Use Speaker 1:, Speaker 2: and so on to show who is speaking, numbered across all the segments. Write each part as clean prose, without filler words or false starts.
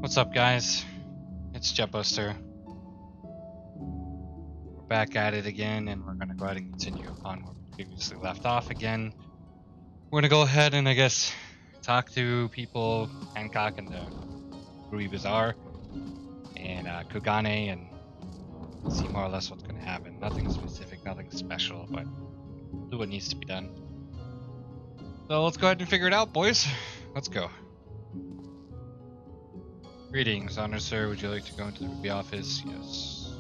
Speaker 1: What's up, guys? It's Jetbuster. We're back at it again, and we're gonna go ahead and continue upon where we previously left off again. We're gonna go ahead and, I guess, talk to people, Hancock and the Rui Bazaar, and Kugane, and see more or less what's gonna happen. Nothing specific, nothing special, but do what needs to be done. So let's go ahead and figure it out, boys. Let's go. Greetings, Honor Sir. Would you like to go into the Ruby office? Yes.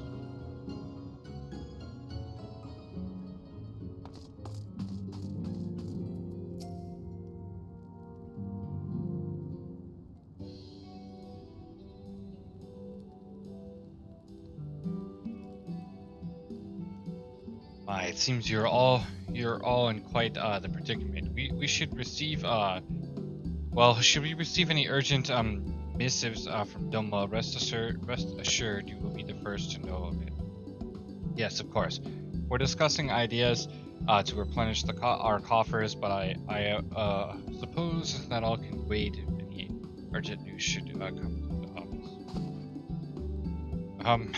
Speaker 1: It seems you're all in quite the predicament. We should receive well, should we receive any urgent missives from Doma? Rest assured you will be the first to know of it. Yes, of course. We're discussing ideas to replenish our coffers, but I suppose that all can wait if any urgent news should come to the office.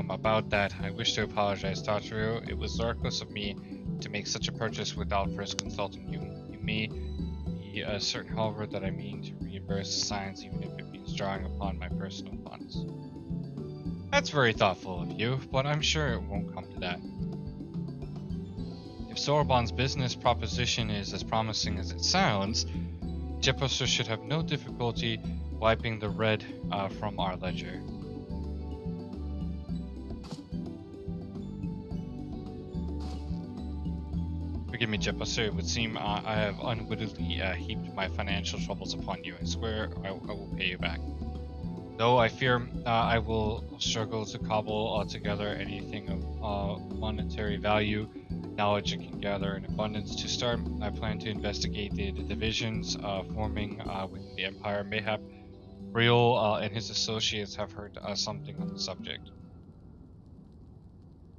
Speaker 1: About that, I wish to apologize, Tataru. It was reckless of me to make such a purchase without first consulting you. You may be certain, however, that I mean to reimburse the signs, even if it means drawing upon my personal funds. That's very thoughtful of you, but I'm sure it won't come to that. If Sorbonne's business proposition is as promising as it sounds, Jetbuster should have no difficulty wiping the red from our ledger. Forgive me, Jetbuster. It would seem I have unwittingly heaped my financial troubles upon you. I swear I will pay you back. Though I fear I will struggle to cobble together anything of monetary value. Knowledge I can gather in abundance. To start, I plan to investigate the divisions forming within the Empire. Mayhap Briol and his associates have heard something on the subject.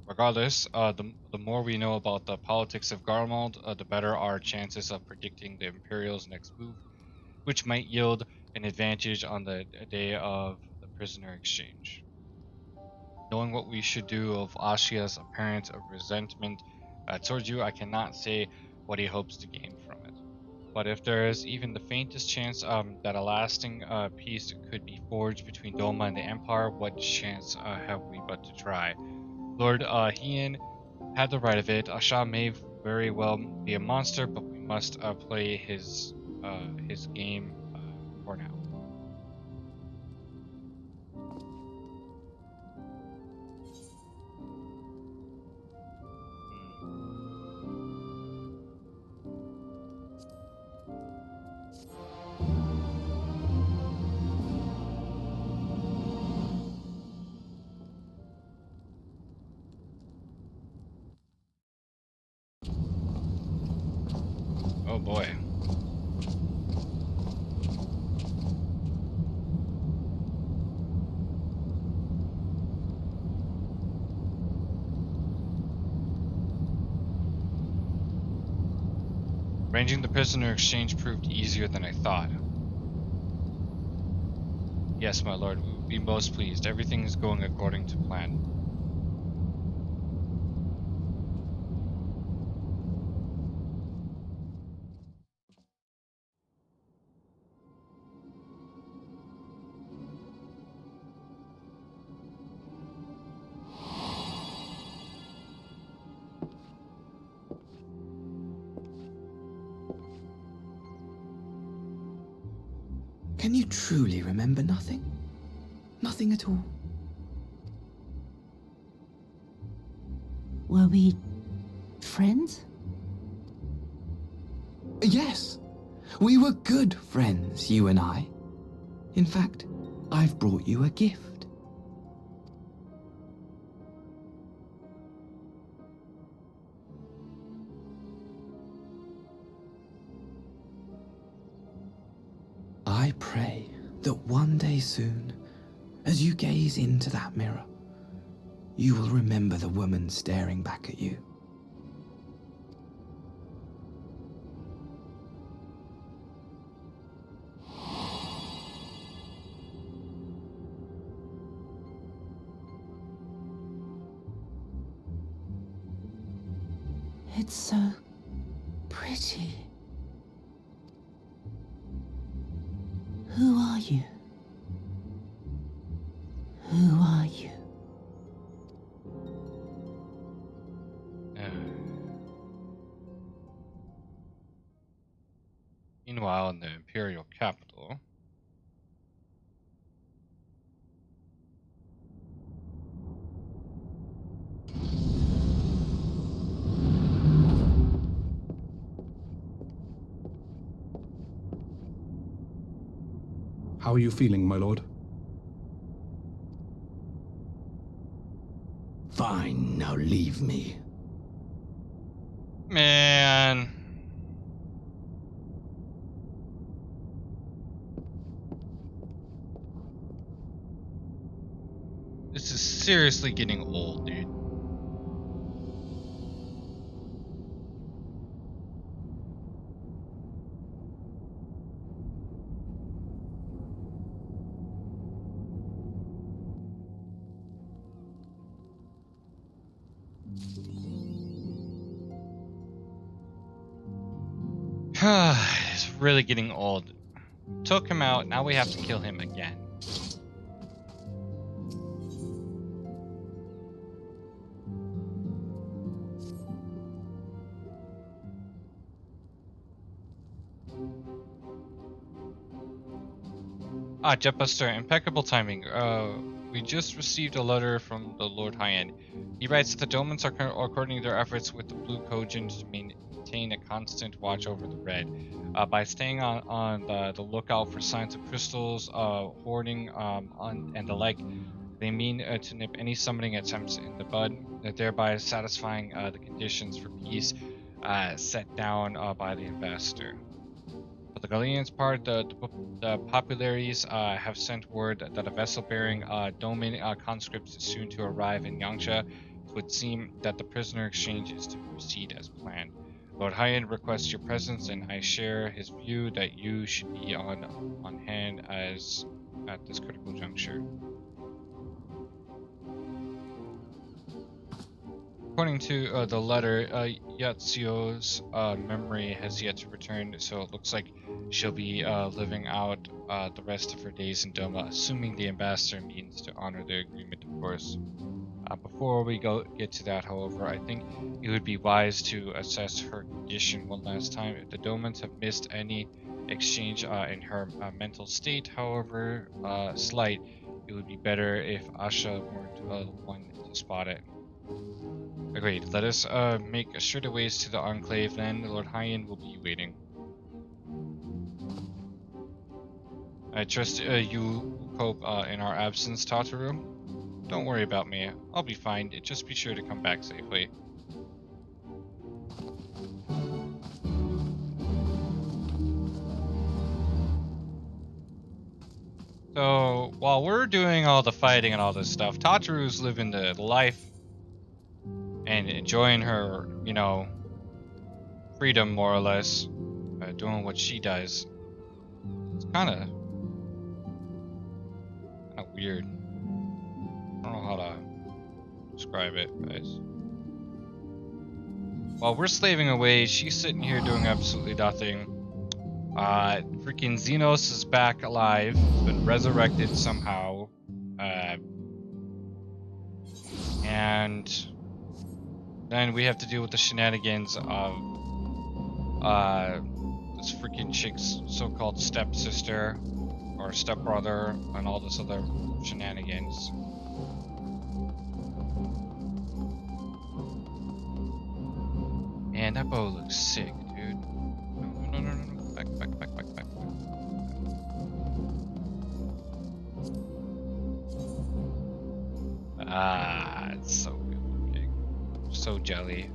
Speaker 1: Regardless, the more we know about the politics of Garmald, the better our chances of predicting the Imperial's next move, which might yield an advantage on the day of the prisoner exchange. Knowing what we should do of Ashia's apparent resentment towards you, I cannot say what he hopes to gain from it. But if there is even the faintest chance that a lasting peace could be forged between Doma and the Empire, what chance have we but to try? Lord Hien had the right of it. Asha may very well be a monster, but we must play his game for now. Oh boy. Arranging the prisoner exchange proved easier than I thought. Yes, my lord, we will be most pleased. Everything is going according to plan.
Speaker 2: Can you truly remember nothing? Nothing at all?
Speaker 3: Were we friends?
Speaker 2: Yes, we were good friends, you and I. In fact, I've brought you a gift. I pray that one day soon, as you gaze into that mirror, you will remember the woman staring back at you.
Speaker 3: It's so pretty. Who are you? Who are you?
Speaker 1: Meanwhile, in the Imperial capital.
Speaker 4: How are you feeling, my lord?
Speaker 2: Fine, now leave me.
Speaker 1: Man. This is seriously getting old, dude. It's really getting old. Took him out, now we have to kill him again. Ah, Jetbuster, impeccable timing. We just received a letter from the Lord High-End. He writes that the Domans are coordinating their efforts with the Blue Kojin to maintain a constant watch over the Red. By staying on the lookout for signs of crystals, hoarding, and the like, they mean to nip any summoning attempts in the bud, thereby satisfying the conditions for peace set down by the ambassador. For the Galleon's part, the popularies have sent word that a vessel bearing Domin conscripts is soon to arrive in Yangsha. It would seem that the prisoner exchange is to proceed as planned. Lord Hyen requests your presence, and I share his view that you should be on hand as at this critical juncture. According to the letter, Yatsuo's memory has yet to return, so it looks like she'll be living out the rest of her days in Doma, assuming the ambassador means to honor the agreement, of course. Before we get to that, however, I think it would be wise to assess her condition one last time. If the Domans have missed any exchange in her mental state, however slight, it would be better if Asha weren't the one to spot it. Agreed. Let us make straight ways to the Enclave, then Lord Hyen will be waiting. I trust you will cope in our absence, Tataru. Don't worry about me. I'll be fine. Just be sure to come back safely. So, while we're doing all the fighting and all this stuff, Tataru's living the life and enjoying her, freedom, more or less, doing what she does. It's kind of weird. I don't know how to describe it, guys. While we're slaving away, she's sitting here doing absolutely nothing. Freaking Xenos is back alive. He's been resurrected somehow. And then we have to deal with the shenanigans of this freaking chick's so-called stepsister or stepbrother and all this other shenanigans. Man, that bow looks sick, dude. No. Back. It's so good looking. So jelly.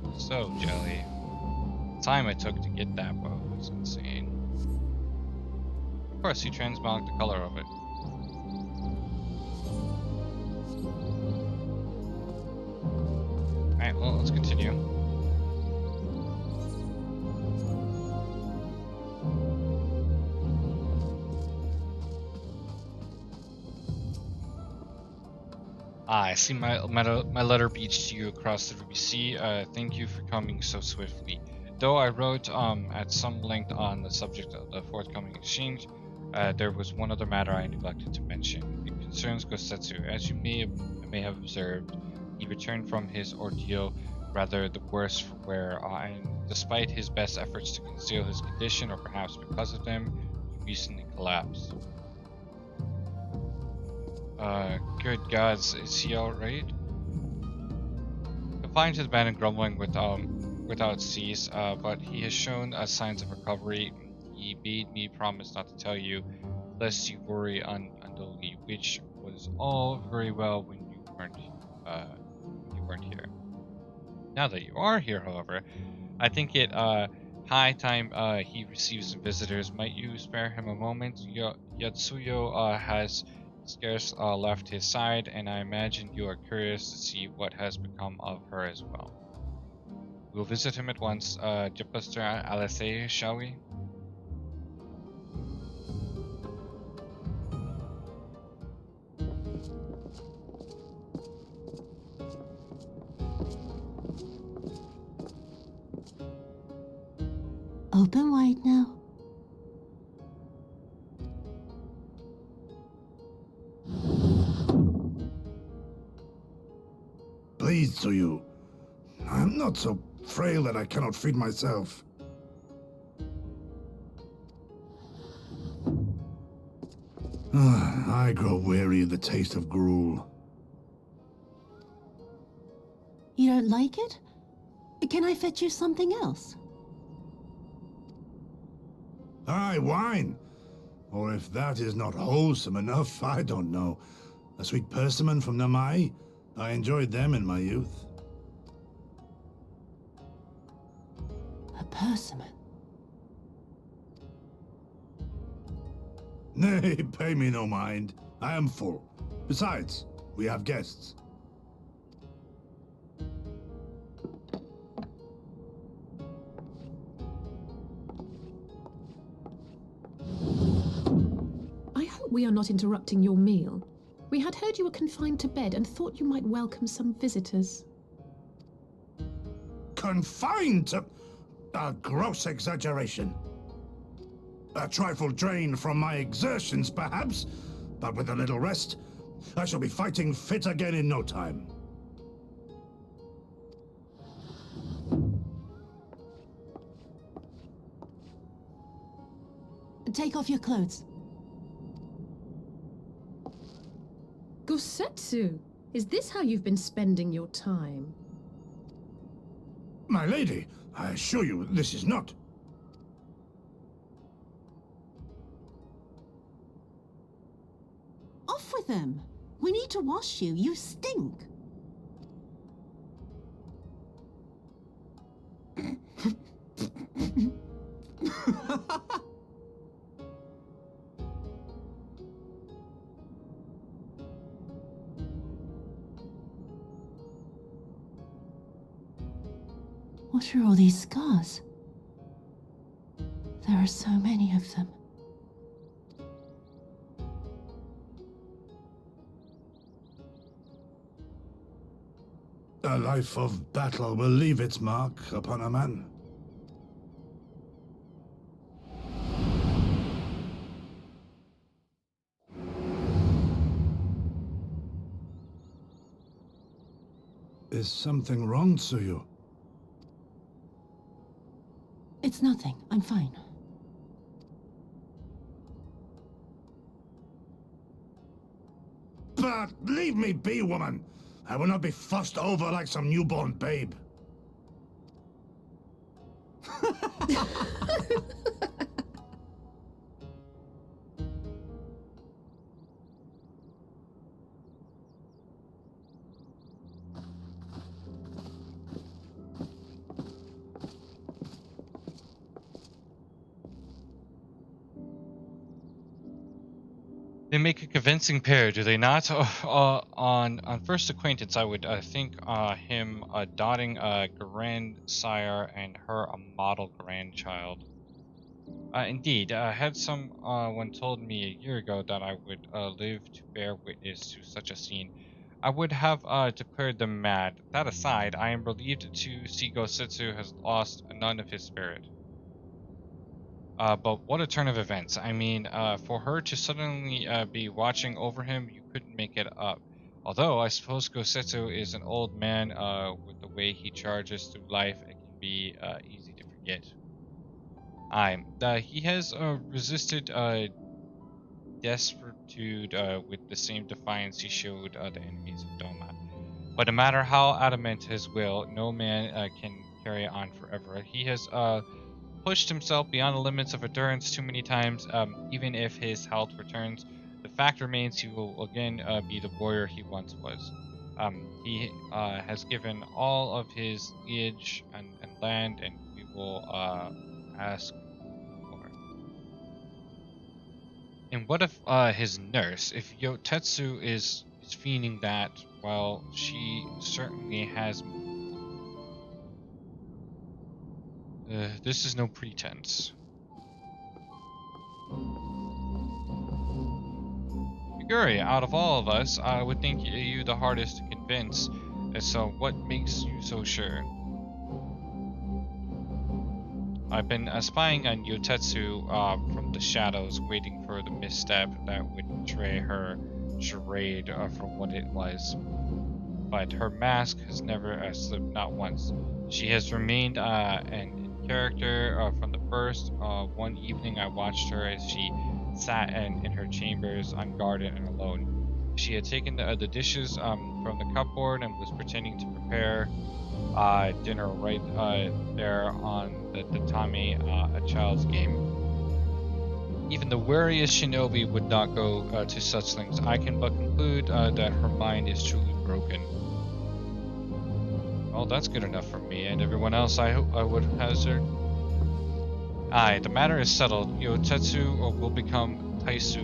Speaker 1: The time it took to get that bow was insane. Of course, he transmogged the color of it. Alright, well, let's continue. I see my letter beats you across the Ruby Sea. Thank you for coming so swiftly. Though I wrote at some length on the subject of the forthcoming exchange, there was one other matter I neglected to mention. It concerns Gosetsu. As you may have observed, he returned from his ordeal rather the worse for wear, and despite his best efforts to conceal his condition, or perhaps because of them, he recently collapsed. Good gods, is he alright? Confined to the bed and grumbling without cease, but he has shown signs of recovery. He bade me promise not to tell you, lest you worry unduly, which was all very well when you weren't here. Now that you are here, however, I think it high time he receives some visitors. Might you spare him a moment? Yatsuyo has scarce left his side, and I imagine you are curious to see what has become of her as well. We'll visit him at once. Jipster Alese, shall we?
Speaker 3: Open wide now.
Speaker 4: Pleased to you. I'm not so frail that I cannot feed myself. I grow weary of the taste of gruel.
Speaker 3: You don't like it? Can I fetch you something else?
Speaker 4: Aye, wine. Or if that is not wholesome enough, I don't know. A sweet persimmon from Namai? I enjoyed them in my youth.
Speaker 3: A persimmon.
Speaker 4: Nay, pay me no mind. I am full. Besides, we have guests.
Speaker 5: I hope we are not interrupting your meal. We had heard you were confined to bed and thought you might welcome some visitors.
Speaker 4: Confined to... a gross exaggeration. A trifle drained from my exertions, perhaps, but with a little rest, I shall be fighting fit again in no time.
Speaker 3: Take off your clothes.
Speaker 5: Gosetsu, is this how you've been spending your time?
Speaker 4: My lady, I assure you this is not...
Speaker 3: Off with them. We need to wash you. You stink. What are all these scars? There are so many of them.
Speaker 4: A life of battle will leave its mark upon a man. Is something wrong, Tsuyu?
Speaker 3: It's nothing. I'm fine.
Speaker 4: But leave me be, woman. I will not be fussed over like some newborn babe.
Speaker 1: They make a convincing pair, do they not? On first acquaintance, I would think him a dotting grandsire and her a model grandchild. Indeed, had someone told me a year ago that I would live to bear witness to such a scene, I would have declared them mad. That aside, I am relieved to see Gosetsu has lost none of his spirit. But what a turn of events. I mean, for her to suddenly be watching over him, you couldn't make it up. Although, I suppose Gosetsu is an old man with the way he charges through life, it can be easy to forget. He has resisted desperitude with the same defiance he showed the enemies of Doma. But no matter how adamant his will, no man can carry on forever. He has pushed himself beyond the limits of endurance too many times. Even if his health returns, the fact remains he will again be the warrior he once was. He has given all of his liege and land, and we will ask more. And what if his nurse, if Yotetsu is feeling that, well, she certainly has. This is no pretense. Yuri, out of all of us, I would think you the hardest to convince. So what makes you so sure? I've been spying on Yotetsu from the shadows, waiting for the misstep that would betray her charade for what it was. But her mask has never slipped, not once. She has remained in character from the first. One evening I watched her as she sat in her chambers, unguarded and alone. She had taken the dishes from the cupboard and was pretending to prepare dinner right there on the tatami, a child's game. Even the wariest shinobi would not go to such things. I can but conclude that her mind is truly broken. Well, that's good enough for me and everyone else, I hope I would hazard. Aye, the matter is settled. Yotetsu will become Taisu,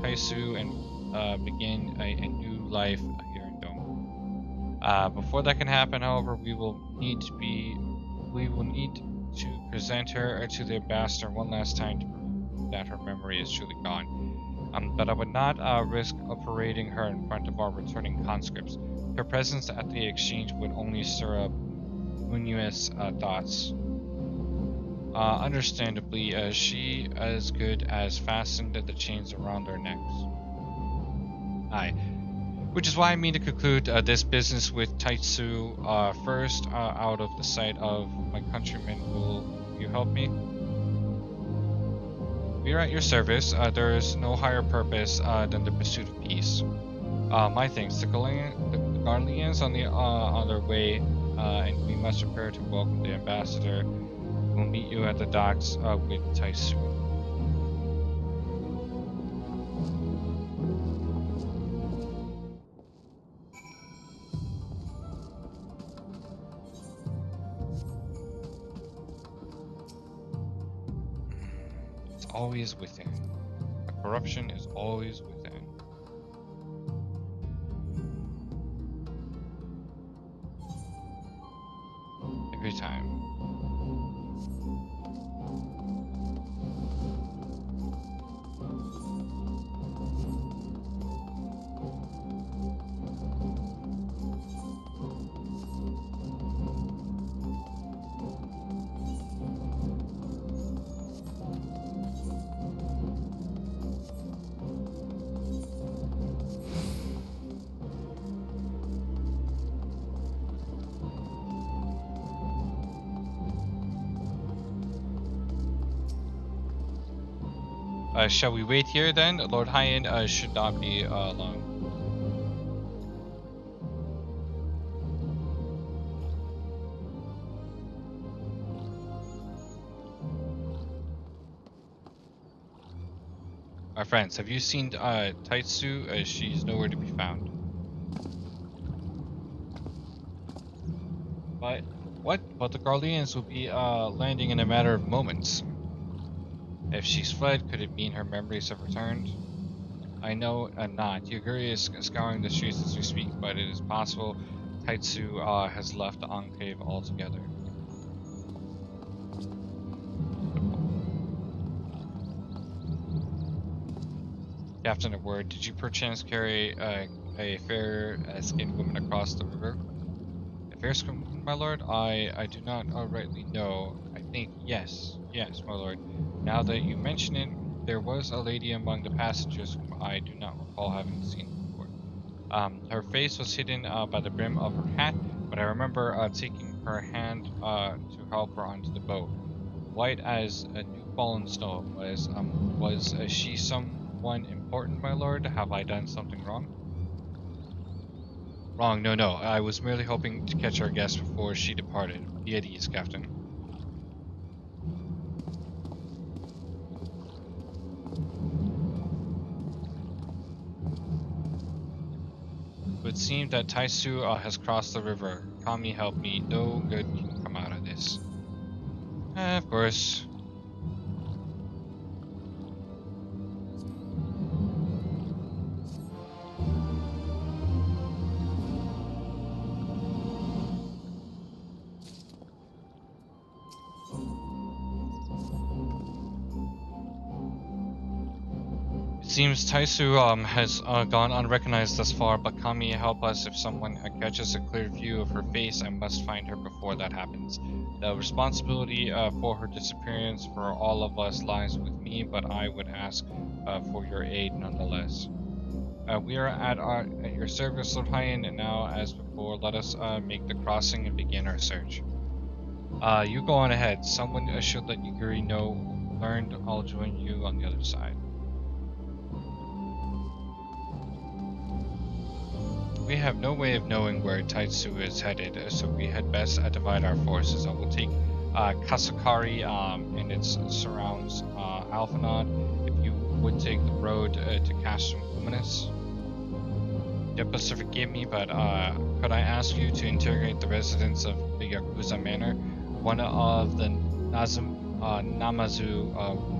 Speaker 1: Taisu and begin a new life here in Dome. Before that can happen, however, we will need to present her to the ambassador one last time to prove that her memory is truly gone. But I would not risk parading her in front of our returning conscripts. Her presence at the exchange would only stir up ruinous thoughts. Understandably, she as good as fastened the chains around their necks. Aye. Which is why I mean to conclude this business with Taitsu first, out of the sight of my countrymen. Will you help me? We are at your service. There is no higher purpose than the pursuit of peace. My thanks. The Garleans on their way, and we must prepare to welcome the ambassador. We'll meet you at the docks with Taisu. It's always within. The corruption is always within. Every time. Shall we wait here then? Lord Hyan should not be long. My friends, have you seen Taitsu? She's nowhere to be found. But what? But the Garleans will be landing in a matter of moments. If she's fled, could it mean her memories have returned? I know not. Yaguri is scouring the streets as we speak, but it is possible Taitsu has left the Enclave altogether. Captain, a word. Did you perchance carry a fair-skinned woman across the river? A fair-skinned woman, my lord? I do not rightly know. I think yes, my lord. Now that you mention it, there was a lady among the passengers whom I do not recall having seen before. Her face was hidden by the brim of her hat, but I remember taking her hand to help her onto the boat. White as a new fallen snow was she someone important, my lord? Have I done something wrong? Wrong, no. I was merely hoping to catch our guest before she departed. Be at ease, Captain. It would seem that Taisu has crossed the river. Kami, help me. No good can come out of this. Of course. It seems Taisu has gone unrecognized thus far, but Kami, help us. If someone catches a clear view of her face, I must find her before that happens. The responsibility for her disappearance for all of us lies with me, but I would ask for your aid nonetheless. We are at your service, Lord Hyan, and now, as before, let us make the crossing and begin our search. You go on ahead. Someone should let Yuguri know. Learned, I'll join you on the other side. We have no way of knowing where Taitsu is headed, so we had best divide our forces. I will take Kasakari and its surrounds Alphanod. If you would take the road to Castrum Luminous. Yep, forgive me, but could I ask you to interrogate the residents of the Yakuza Manor? One of the Namazu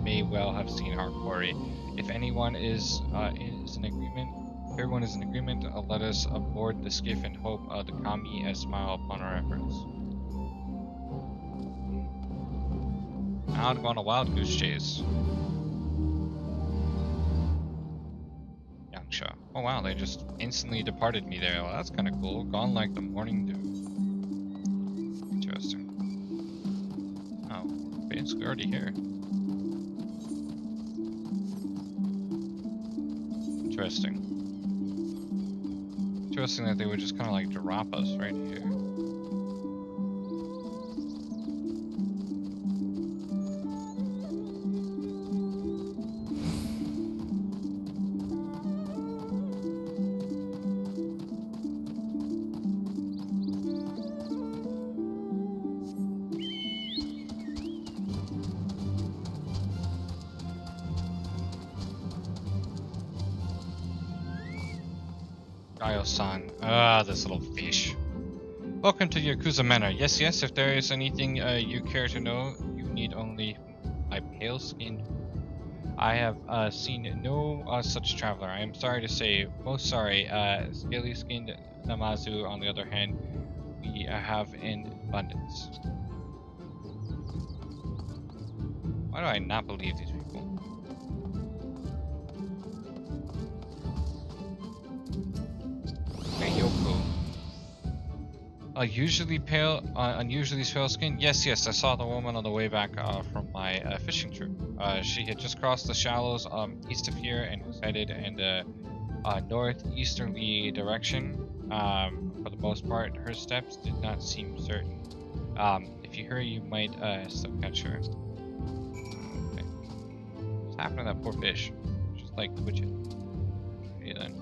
Speaker 1: may well have seen our quarry. If anyone is in agreement, everyone is in agreement, let us aboard the skiff and hope the Kami smile upon our efforts. Now to go on a wild goose chase. Yangsha. Oh wow, they just instantly departed me there. Well, that's kind of cool. Gone like the morning dew. Interesting. Oh, we're basically already here. Interesting. Interesting that they would just kind of like drop us right here. Gaio-san. Ah, this little fish. Welcome to Yakuza Manor. Yes, if there is anything you care to know, you need only my pale-skinned. I have seen no such traveler. I am sorry to say, most sorry. Scaly-skinned Namazu, on the other hand, we have in abundance. Why do I not believe these people? Yoko. Unusually pale skin. Yes, I saw the woman on the way back from my fishing trip. She had just crossed the shallows east of here and was headed in the northeasterly direction. For the most part, her steps did not seem certain. If you hurry, you might still catch her. Okay. What's happened to that poor fish? Just like twitch it. Okay then.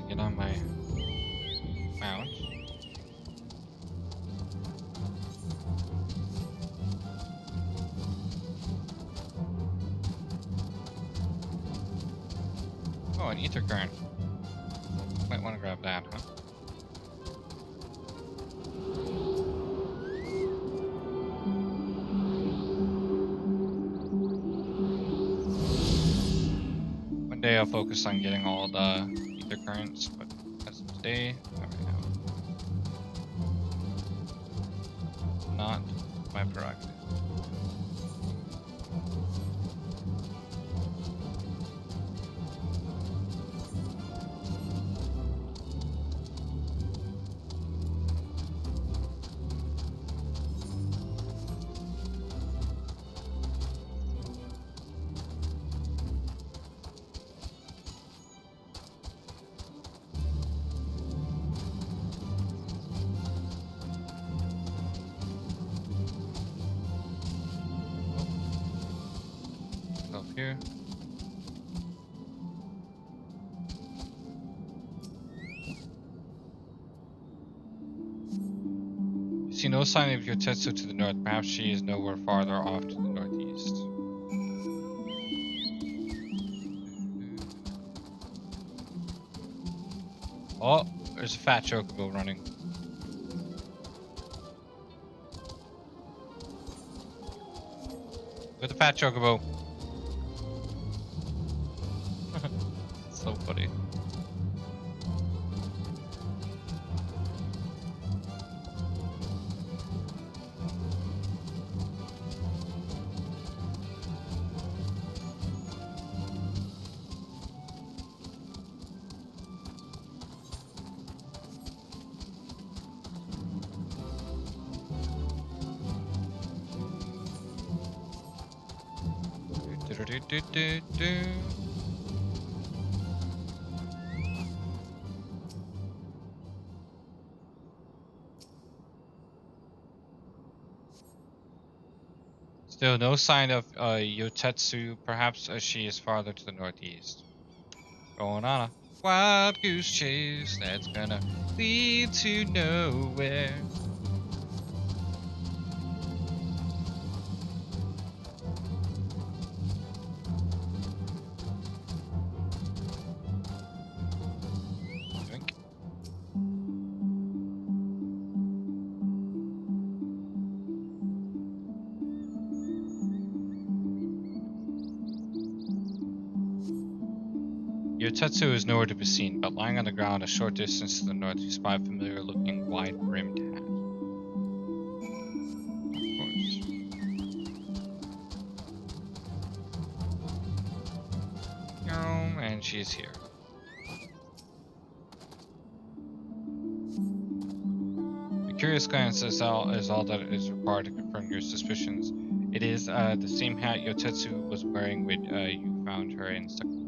Speaker 1: Get on my mount. Oh, an ether current. Might want to grab that, huh? One day I'll focus on getting all the ether currents, but as of today, not right now. Not my prerogative. here. You see no sign of Yotetsu to the north. Perhaps she is nowhere farther off to the northeast. Oh, there's a fat chocobo running. With the fat chocobo. So funny. Do-do-do-do-do-do. Still no sign of Yotetsu. Perhaps she is farther to the northeast. Going on a wild goose chase that's gonna lead to nowhere. Yoink. Yotetsu is nowhere to be seen, but lying on the ground a short distance to the north, you spy a familiar-looking wide-brimmed hat. Of course. And she's here. A curious glance is all that is required to confirm your suspicions. It is the same hat Yotetsu was wearing when you found her in Sakusa.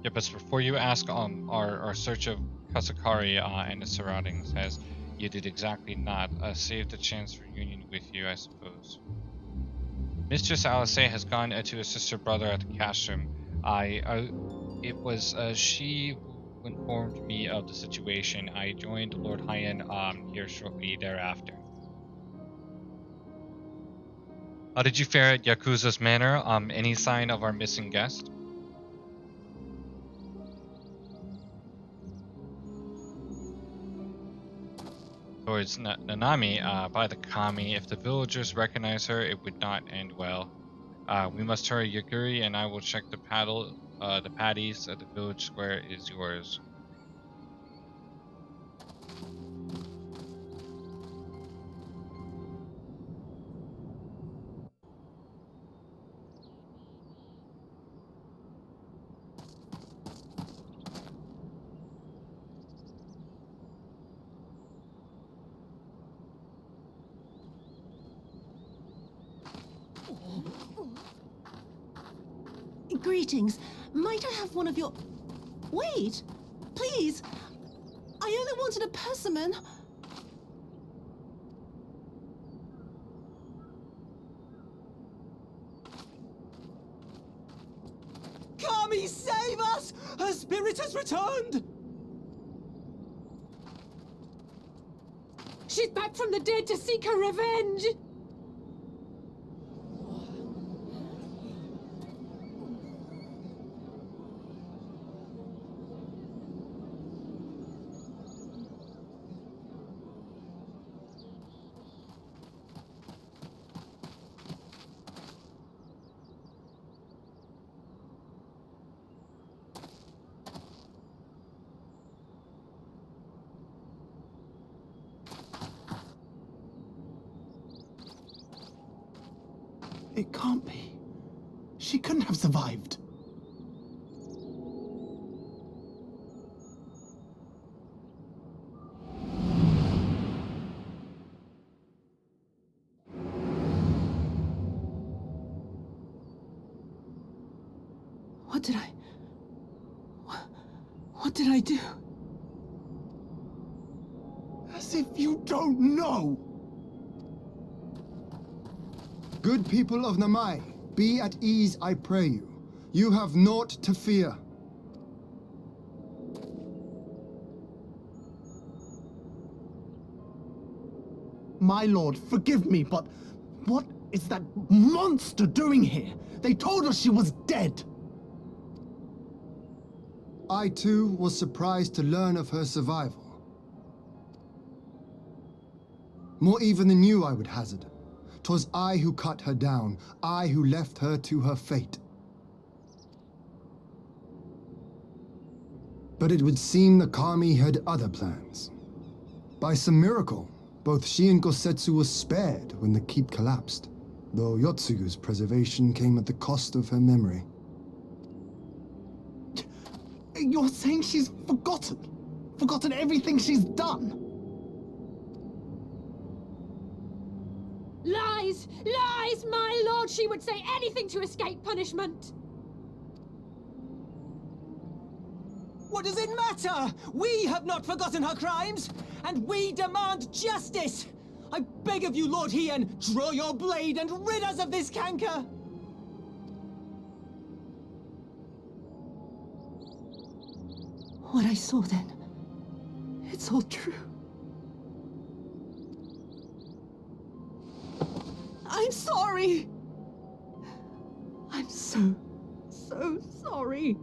Speaker 1: Yeah, but before you ask on our search of Kasakari and its surroundings, as you did exactly not save the chance for union with you, I suppose. Mistress Alice has gone to assist her brother at the castrum. It was she who informed me of the situation. I joined Lord Hyan here shortly thereafter. How did you fare at Yakuza's Manor? Any sign of our missing guest? Towards Nanami, by the kami. If the villagers recognize her, it would not end well. We must hurry, Yaguri, and I will check the paddies at the village square is yours.
Speaker 3: Greetings. Might I have one of your... Wait! Please! I only wanted a persimmon.
Speaker 2: Kami, save us! Her spirit has returned!
Speaker 5: She's back from the dead to seek her revenge!
Speaker 2: It can't be. She couldn't have survived.
Speaker 3: What did I... What did I do?
Speaker 6: As if you don't know!
Speaker 7: Good people of Namai, be at ease, I pray you. You have naught to fear.
Speaker 6: My lord, forgive me, but what is that monster doing here? They told us she was dead.
Speaker 7: I too was surprised to learn of her survival. More even than you, I would hazard. 'Twas I who cut her down, I who left her to her fate. But it would seem the Kami had other plans. By some miracle, both she and Gosetsu were spared when the keep collapsed, though Yotsugu's preservation came at the cost of her memory.
Speaker 6: You're saying she's forgotten? Forgotten everything she's done?
Speaker 8: Lies! Lies, my lord! She would say anything to escape punishment!
Speaker 9: What does it matter? We have not forgotten her crimes, and we demand justice! I beg of you, Lord Hien, draw your blade and rid us of this canker!
Speaker 3: What I saw then, it's all true. I'm sorry. I'm so sorry.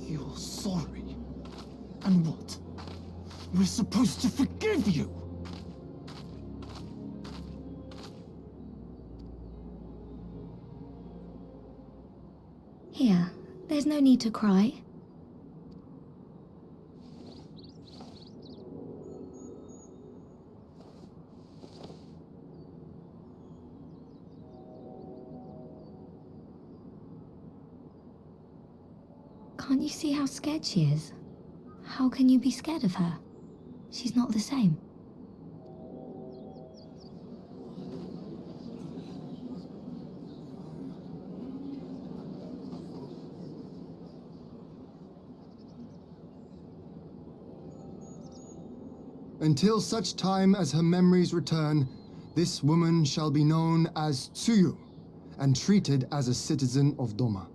Speaker 6: You're sorry? And what? We're supposed to forgive you?
Speaker 10: Here, there's no need to cry. Can't you see how scared she is? How can you be scared of her? She's not the same.
Speaker 7: Until such time as her memories return, this woman shall be known as Tsuyu, and treated as a citizen of Doma.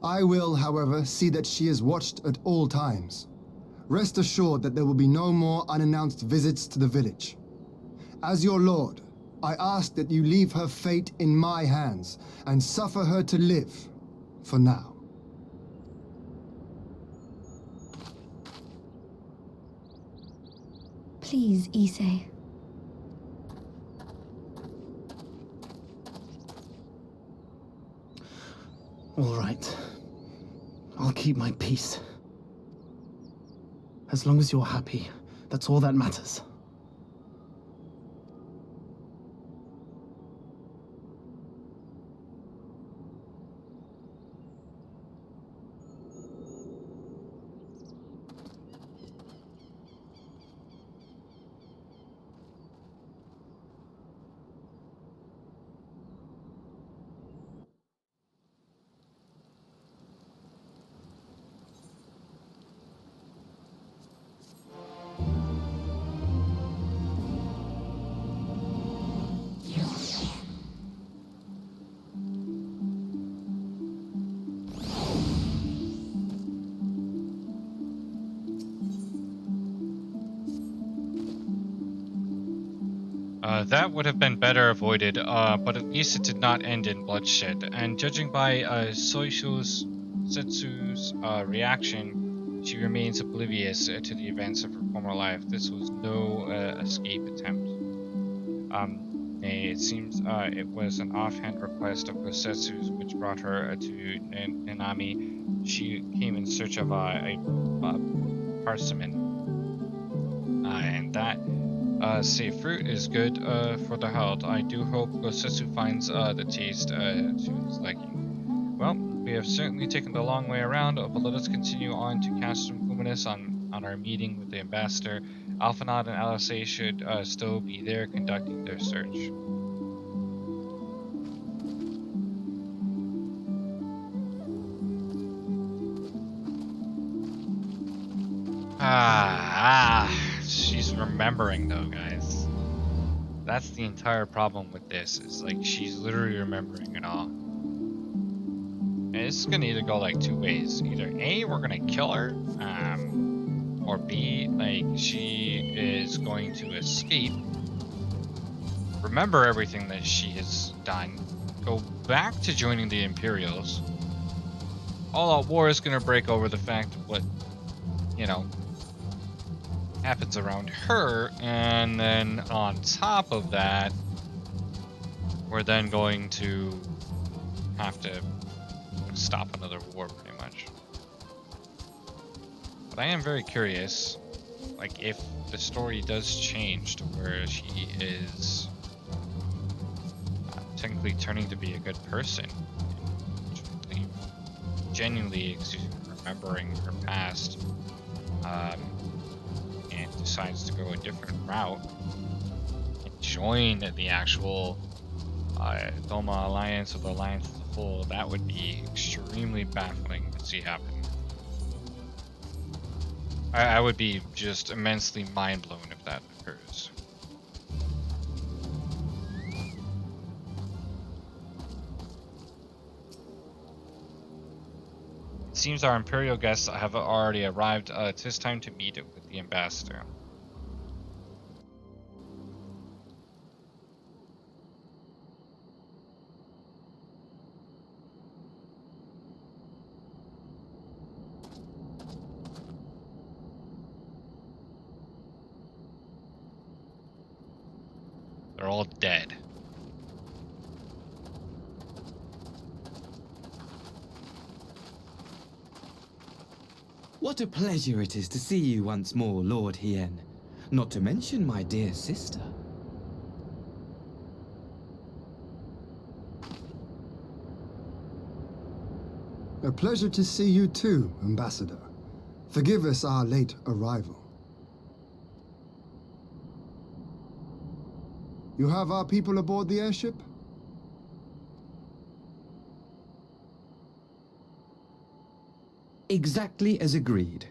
Speaker 7: I will, however, see that she is watched at all times. Rest assured that there will be no more unannounced visits to the village. As your lord, I ask that you leave her fate in my hands, and suffer her to live, for now.
Speaker 10: Please, Issei.
Speaker 6: All right. I'll keep my peace. As long as you're happy, that's all that matters.
Speaker 1: That would have been better avoided, but at least it did not end in bloodshed. And judging by Setsu's reaction, she remains oblivious to the events of her former life. This was no escape attempt. It seems it was an offhand request of Setsu's which brought her to Nanami. She came in search of a parsimon, and that say fruit is good for the health. I do hope Gosetsu finds the taste to his liking. Well, we have certainly taken the long way around, but let us continue on to Castrum Cumanus on our meeting with the ambassador. Alphanaud and LSA should still be there conducting their search. She's remembering though, guys. That's the entire problem with this. Is like she's literally remembering it all. And it's gonna either go like two ways. Either A, we're gonna kill her, or B, like she is going to escape, remember everything that she has done, go back to joining the Imperials. All out war is gonna break over the fact of what, you know, happens around her, and then on top of that, we're then going to have to stop another war, pretty much. But I am very curious, like, if the story does change to where she is technically turning to be a good person, genuinely remembering her past, and decides to go a different route and join the actual Doma Alliance or the Alliance as a whole, that would be extremely baffling to see happen. I would be just immensely mind blown if that occurs. It seems our Imperial guests have already arrived. It's his time to meet with the ambassador. They're all dead.
Speaker 2: What a pleasure it is to see you once more, Lord Hien. Not to mention my dear sister.
Speaker 7: A pleasure to see you too, Ambassador. Forgive us our late arrival. You have our people aboard the airship?
Speaker 2: Exactly as agreed.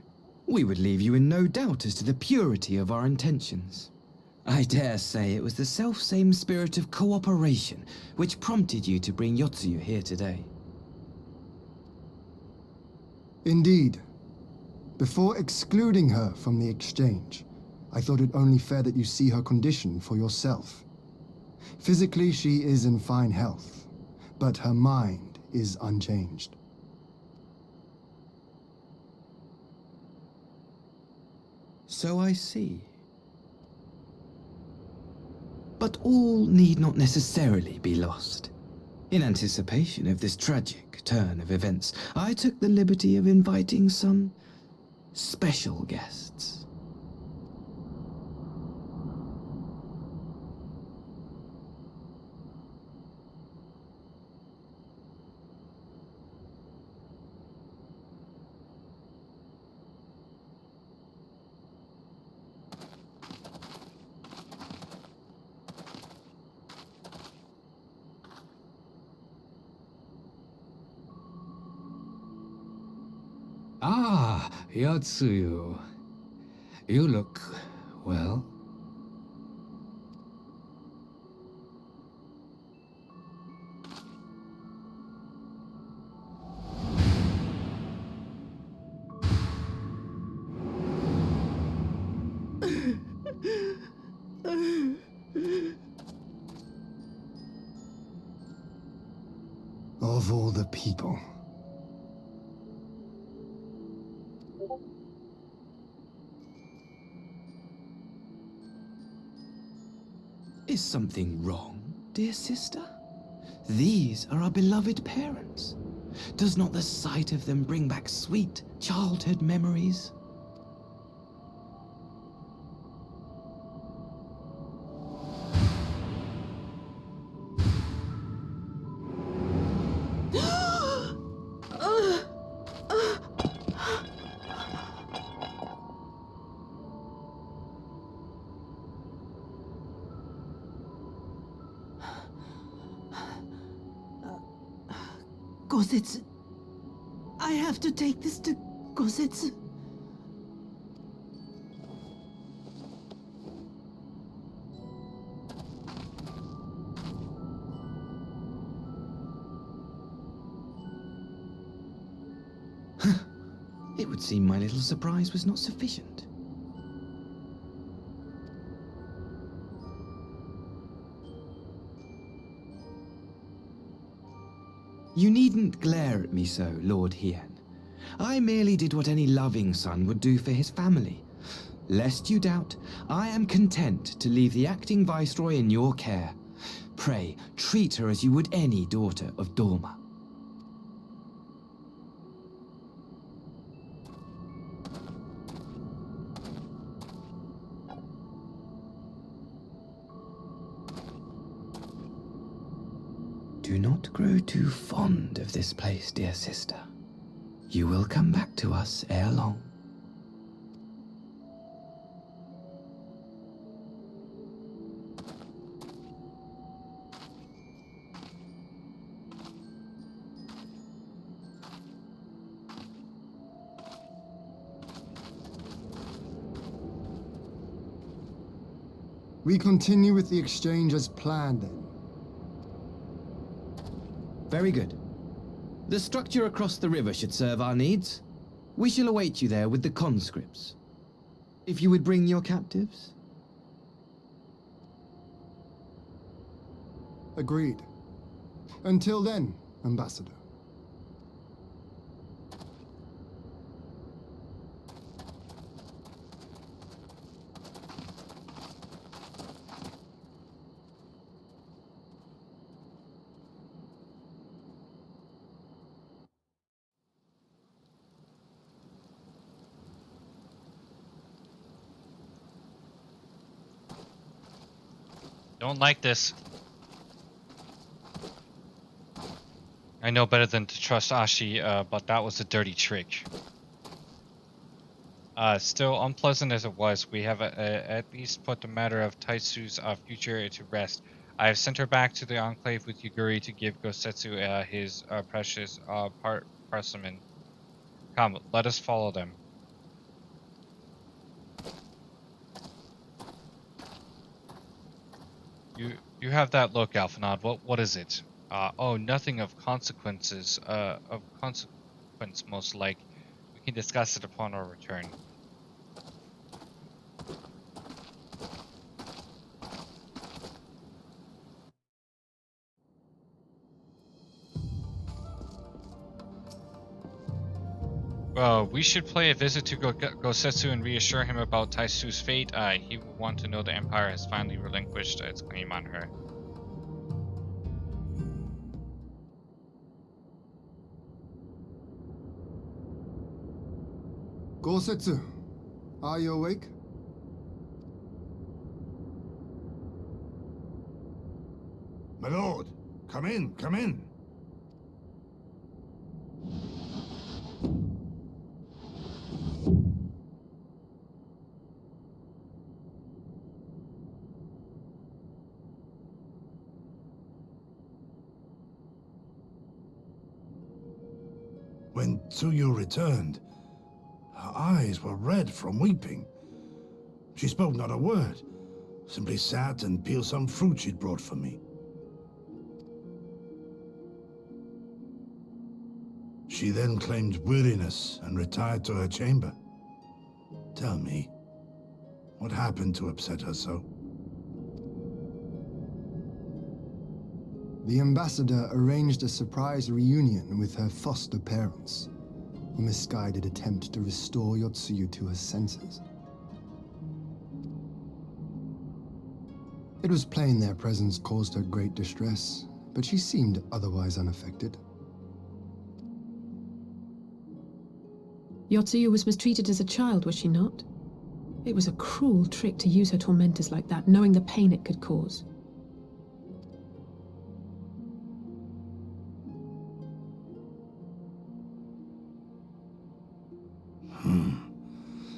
Speaker 2: We would leave you in no doubt as to the purity of our intentions. I dare say it was the self-same spirit of cooperation which prompted you to bring Yotsuyu here today.
Speaker 7: Indeed. Before excluding her from the exchange, I thought it only fair that you see her condition for yourself. Physically, she is in fine health, but her mind is unchanged.
Speaker 2: So I see. But all need not necessarily be lost. In anticipation of this tragic turn of events, I took the liberty of inviting some special guests.
Speaker 11: Ah, Yotsuyu. You look well.
Speaker 7: Of all the people.
Speaker 2: Is something wrong, dear sister? These are our beloved parents. Does not the sight of them bring back sweet childhood memories?
Speaker 3: Gosetsu. I have to take this to Gosetsu.
Speaker 2: It would seem my little surprise was not sufficient. You needn't glare at me so, Lord Hien. I merely did what any loving son would do for his family. Lest you doubt, I am content to leave the acting viceroy in your care. Pray, treat her as you would any daughter of Dorma. Do not grow too fond of this place, dear sister. You will come back to us ere long.
Speaker 7: We continue with the exchange as planned, then.
Speaker 2: Very good. The structure across the river should serve our needs. We shall await you there with the conscripts. If you would bring your captives.
Speaker 7: Agreed. Until then, Ambassador.
Speaker 1: Don't like this. I know better than to trust Ashi, but that was a dirty trick. Still, unpleasant as it was, we have at least put the matter of Taisu's future to rest. I have sent her back to the Enclave with Yuguri to give Gosetsu his precious persimmon. Come, let us follow them. You have that look, Alphanod. What is it? Oh, nothing of consequence, most like. We can discuss it upon our return. We should pay a visit to Gosetsu and reassure him about Taisu's fate. He will want to know the Empire has finally relinquished its claim on her.
Speaker 7: Gosetsu, are you awake?
Speaker 4: My lord, come in, come in. When Tsuyu returned, her eyes were red from weeping. She spoke not a word, simply sat and peeled some fruit she'd brought for me. She then claimed weariness and retired to her chamber. Tell me, what happened to upset her so?
Speaker 7: The ambassador arranged a surprise reunion with her foster parents. A misguided attempt to restore Yotsuyu to her senses. It was plain their presence caused her great distress, but she seemed otherwise unaffected.
Speaker 5: Yotsuyu was mistreated as a child, was she not? It was a cruel trick to use her tormentors like that, knowing the pain it could cause.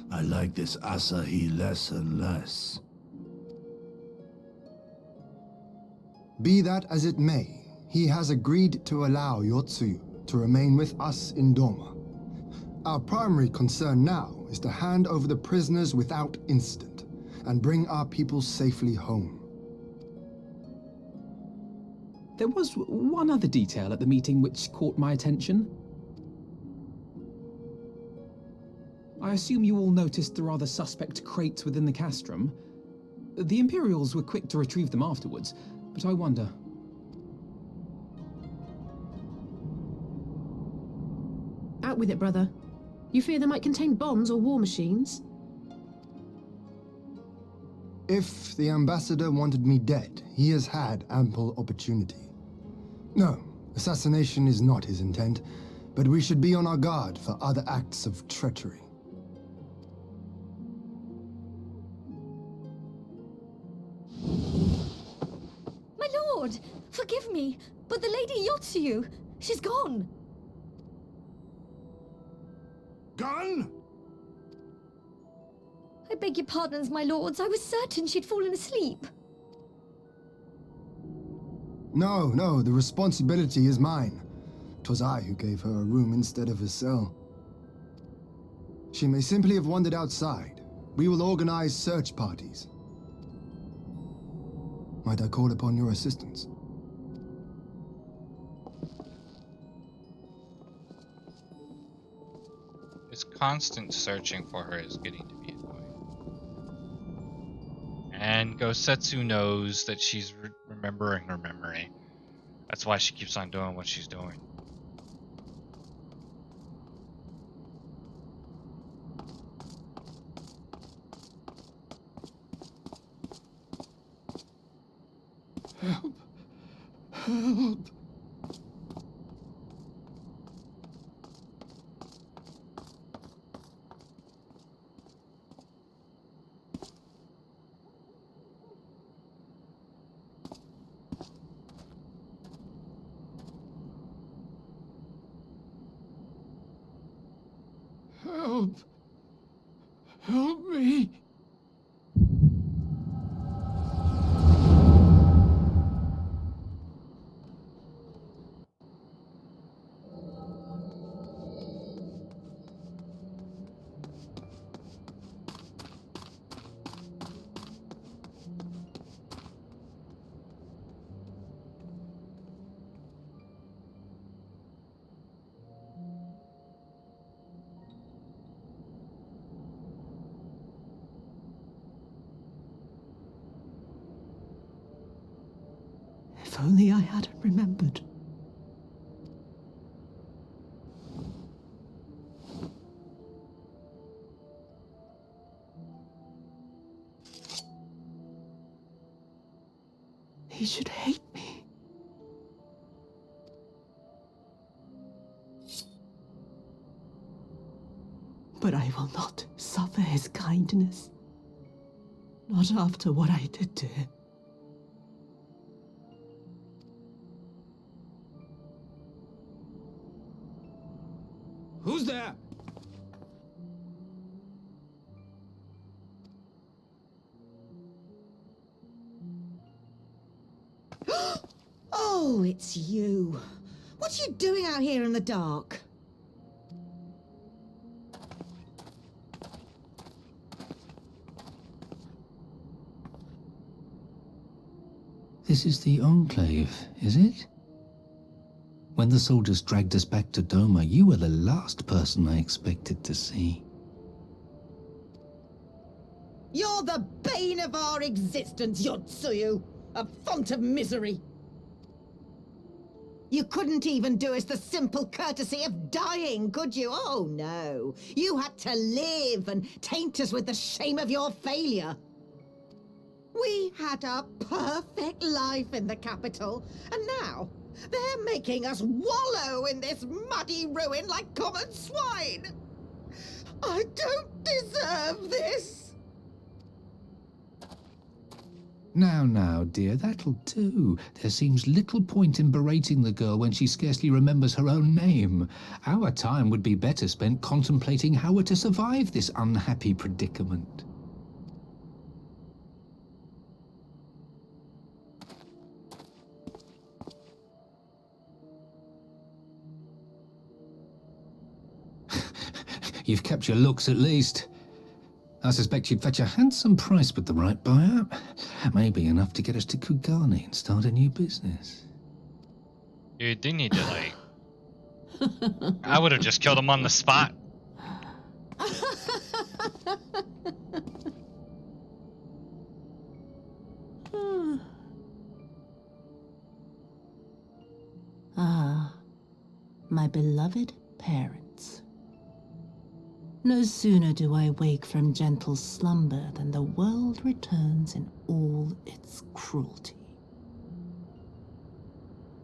Speaker 4: I like this Asahi less and less.
Speaker 7: Be that as it may, he has agreed to allow Yotsuyu to remain with us in Doma. Our primary concern now is to hand over the prisoners without incident and bring our people safely home.
Speaker 9: There was one other detail at the meeting which caught my attention. I assume you all noticed the rather suspect crates within the castrum. The Imperials were quick to retrieve them afterwards, but I wonder.
Speaker 5: Out with it, brother. You fear they might contain bombs or war machines?
Speaker 7: If the ambassador wanted me dead, he has had ample opportunity. No, assassination is not his intent, but we should be on our guard for other acts of treachery.
Speaker 10: My lord, forgive me, but the Lady Yotsuyu, she's gone.
Speaker 4: Gone?
Speaker 10: I beg your pardons, my lords. I was certain she'd fallen asleep.
Speaker 7: No, the responsibility is mine. 'Twas I who gave her a room instead of a cell. She may simply have wandered outside. We will organize search parties. Might I call upon your assistance?
Speaker 1: This constant searching for her is getting to be annoying. And Gosetsu knows that she's remembering her memory. That's why she keeps on doing what she's doing.
Speaker 7: Help! Help! Help! Help me!
Speaker 3: If only I hadn't remembered. He should hate me. But I will not suffer his kindness. Not after what I did to him.
Speaker 9: Who's there?
Speaker 3: Oh, it's you. What are you doing out here in the dark?
Speaker 11: This is the Enclave, is it? When the soldiers dragged us back to Doma, you were the last person I expected to see.
Speaker 3: You're the bane of our existence, Yotsuyu. A font of misery. You couldn't even do us the simple courtesy of dying, could you? Oh, no. You had to live and taint us with the shame of your failure. We had a perfect life in the capital, and now they're making us wallow in this muddy ruin like common swine. I don't deserve this.
Speaker 11: Now, dear, that'll do. There seems little point in berating the girl when she scarcely remembers her own name. Our time would be better spent contemplating how we're to survive this unhappy predicament. You've kept your looks at least. I suspect you'd fetch a handsome price with the right buyer. Maybe enough to get us to Kugani and start a new business.
Speaker 1: Dude, they need to, like... I would have just killed him on the spot.
Speaker 12: Ah, my beloved parents. No sooner do I wake from gentle slumber than the world returns in all its cruelty.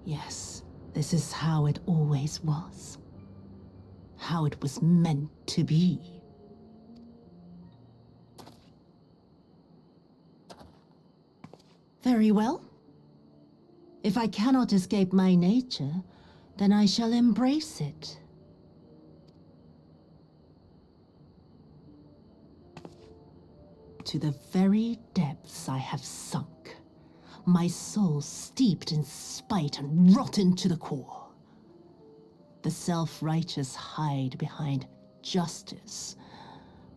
Speaker 12: Yes, this is how it always was. How it was meant to be. Very well. If I cannot escape my nature, then I shall embrace it. To the very depths I have sunk, my soul steeped in spite and rotten to the core. The self-righteous hide behind justice,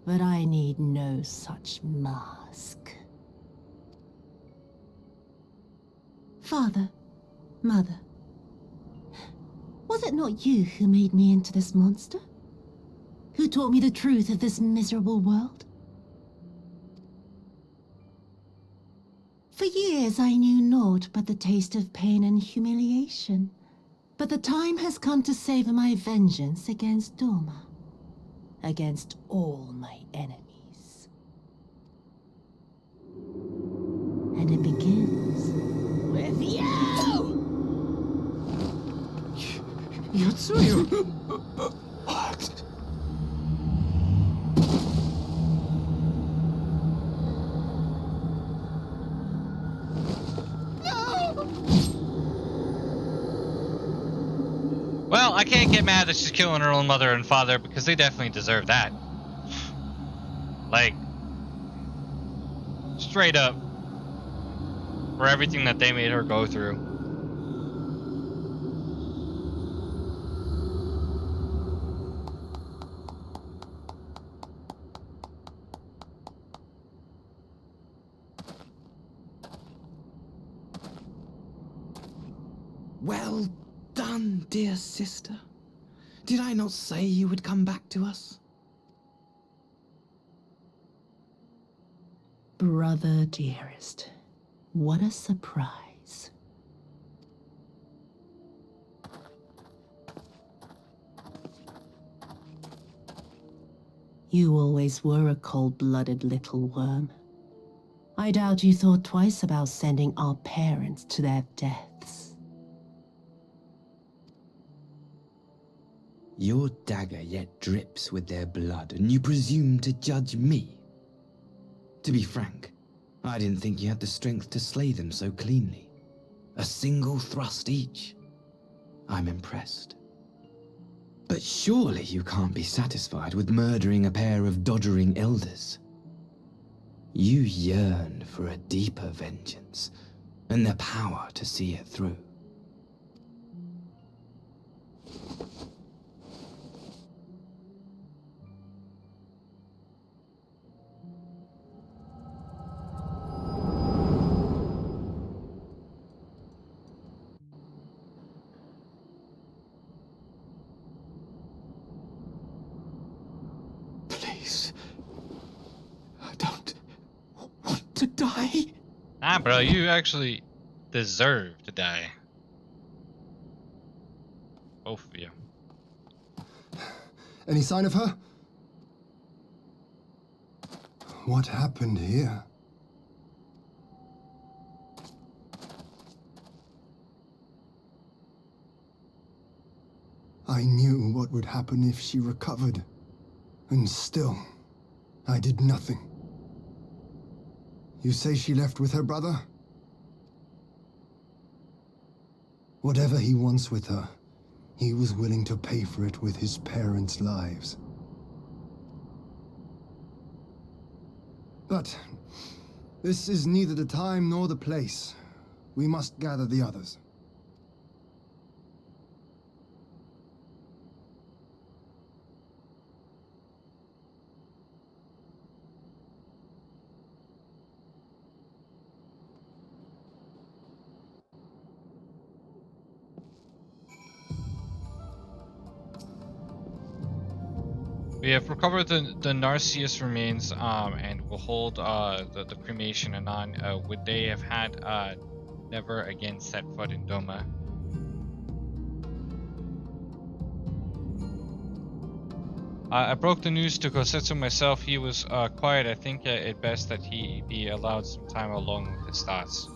Speaker 12: but I need no such mask. Father, Mother, was it not you who made me into this monster? Who taught me the truth of this miserable world? For years I knew naught but the taste of pain and humiliation. But the time has come to savor my vengeance against Doma. Against all my enemies. And it begins with you!
Speaker 6: Yotsuyu!
Speaker 11: What?
Speaker 1: Well, I can't get mad that she's killing her own mother and father because they definitely deserve that. Like, straight up. For everything that they made her go through.
Speaker 2: Well done, dear sister. Did I not say you would come back to us?
Speaker 12: Brother dearest, what a surprise. You always were a cold-blooded little worm. I doubt you thought twice about sending our parents to their deaths.
Speaker 2: Your dagger yet drips with their blood, and you presume to judge me? To be frank, I didn't think you had the strength to slay them so cleanly. A single thrust each. I'm impressed. But surely you can't be satisfied with murdering a pair of doddering elders. You yearn for a deeper vengeance, and the power to see it through.
Speaker 6: Please. I don't want to die.
Speaker 1: Nah, bro, you actually deserve to die. Both of you.
Speaker 7: Any sign of her? What happened here? I knew what would happen if she recovered. And still, I did nothing. You say she left with her brother? Whatever he wants with her, he was willing to pay for it with his parents' lives. But this is neither the time nor the place. We must gather the others.
Speaker 1: We have recovered the Narcissus remains, and will hold the cremation anon. Would they have had never again set foot in Doma? I broke the news to Kosetsu myself. He was quiet. I think it best that he be allowed some time alone with his thoughts.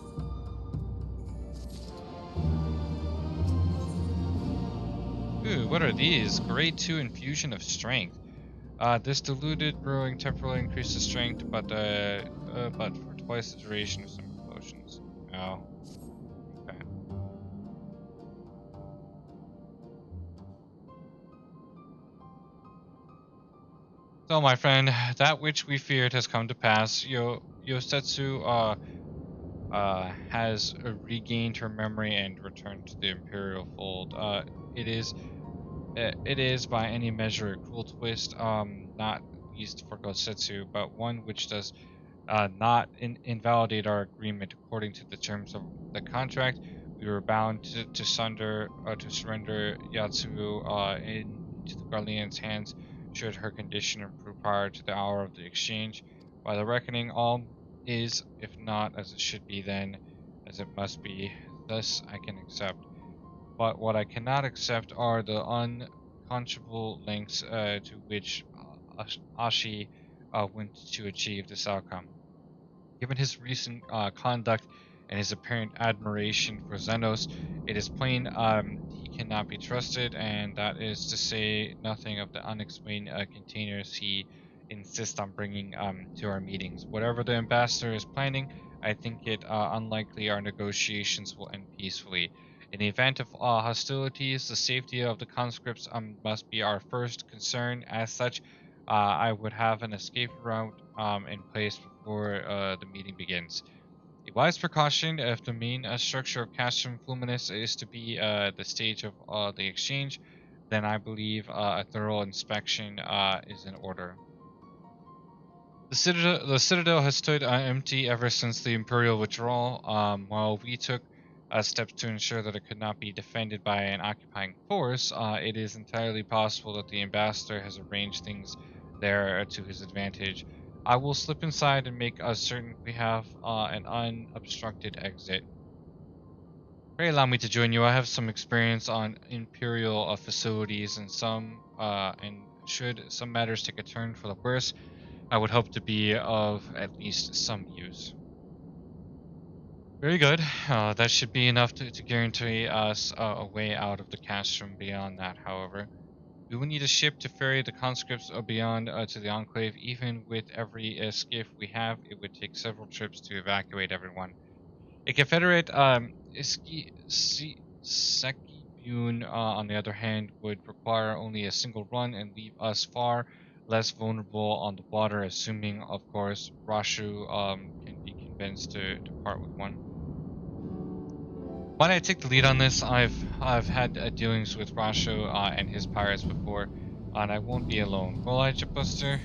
Speaker 1: Ooh, what are these? Grade 2 infusion of strength. This diluted brewing temporarily increases strength, but for twice the duration of some potions. Oh, okay. So, my friend, that which we feared has come to pass. Yosetsu has regained her memory and returned to the Imperial fold. It is it is by any measure a cruel twist, not least for Gosetsu, but one which does not invalidate our agreement. According to the terms of the contract, we were bound to surrender Yatsuo into the Guardian's hands should her condition improve prior to the hour of the exchange. By the reckoning, all is, if not as it should be, then as it must be. Thus I can accept. But what I cannot accept are the unconscionable lengths to which Ashi went to achieve this outcome. Given his recent conduct and his apparent admiration for Xenos, it is plain he cannot be trusted, and that is to say nothing of the unexplained containers he insists on bringing to our meetings. Whatever the ambassador is planning, I think it unlikely our negotiations will end peacefully. In the event of hostilities, the safety of the conscripts must be our first concern. As such, I would have an escape route in place before the meeting begins. A wise precaution if the main structure of Castrum Fluminus is to be the stage of the exchange, then I believe a thorough inspection is in order. The citadel has stood empty ever since the Imperial withdrawal. While we took steps to ensure that it could not be defended by an occupying force, it is entirely possible that the ambassador has arranged things there to his advantage. I will slip inside and make us certain we have an unobstructed exit. Pray allow me to join you. I have some experience on Imperial facilities, and should some matters take a turn for the worse, I would hope to be of at least some use. Very good. That should be enough to guarantee us a way out of the castrum. Beyond that, however, we will need a ship to ferry the conscripts beyond to the Enclave. Even with every skiff we have, it would take several trips to evacuate everyone. A Confederate Sekibune, on the other hand, would require only a single run and leave us far less vulnerable on the water, assuming, of course, Rashu can be convinced to part with one. Why don't I take the lead on this? I've had dealings with Rashu and his pirates before, and I won't be alone. Will I, Chipbuster?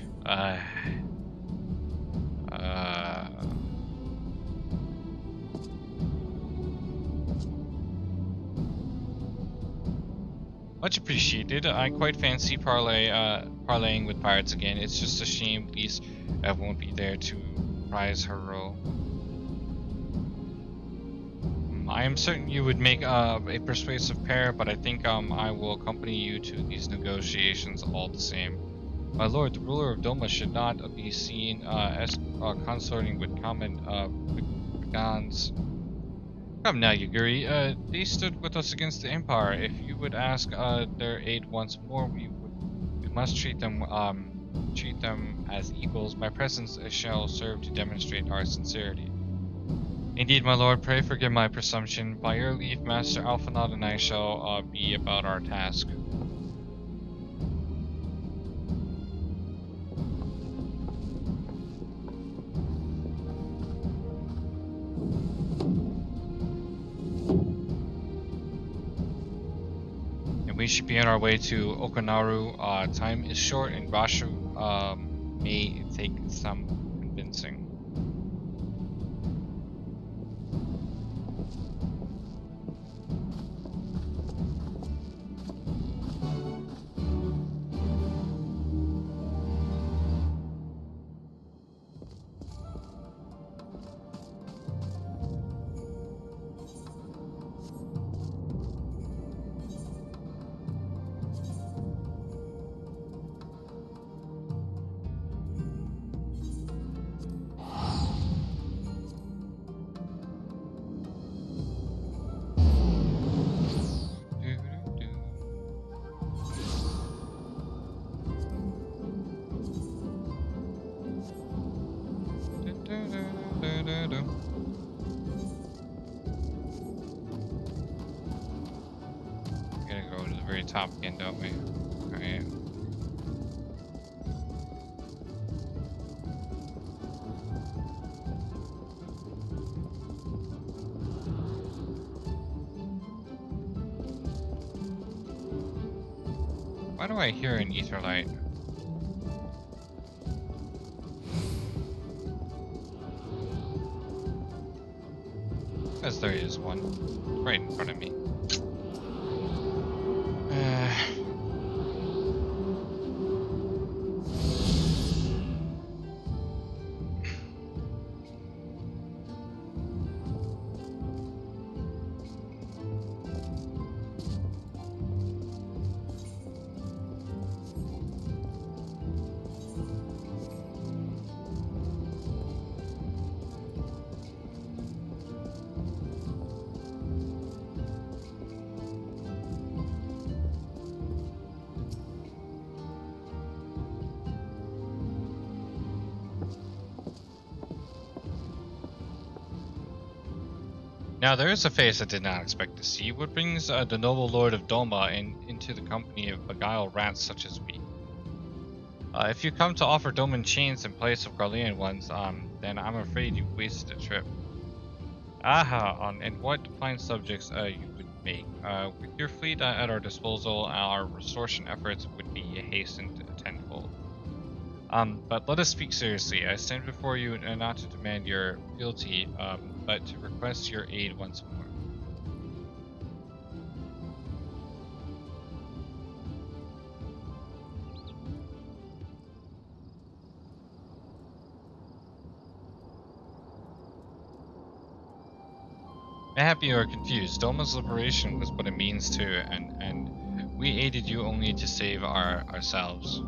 Speaker 1: Much appreciated. I quite fancy parlaying with pirates again. It's just a shame Lise won't be there to prize her role. I am certain you would make a persuasive pair, but I think I will accompany you to these negotiations all the same. My lord, the ruler of Doma should not be seen consorting with common brigands. Come now, Yaguri. They stood with us against the Empire. If you would ask their aid once more, we must treat them as equals. My presence shall serve to demonstrate our sincerity. Indeed, my lord, pray forgive my presumption. By your leave, Master Alphanaud and I shall be about our task. And we should be on our way to Okinaru. Time is short, and Rashu may take some convincing. top again, don't we? Alright. Why do I hear an ether light? Because there is one right in front of me. Now there is a face I did not expect to see. What brings the noble lord of Doma into the company of beguiled rats such as we? If you come to offer Doman chains in place of Garlean ones, then I'm afraid you've wasted a trip. Aha, and what fine subjects you would make. With your fleet at our disposal, our restoration efforts would be hastened tenfold. But let us speak seriously. I stand before you not to demand your fealty, but to request your aid once more. Mayhap you are confused. Doma's liberation was but a means to, and we aided you only to save ourselves.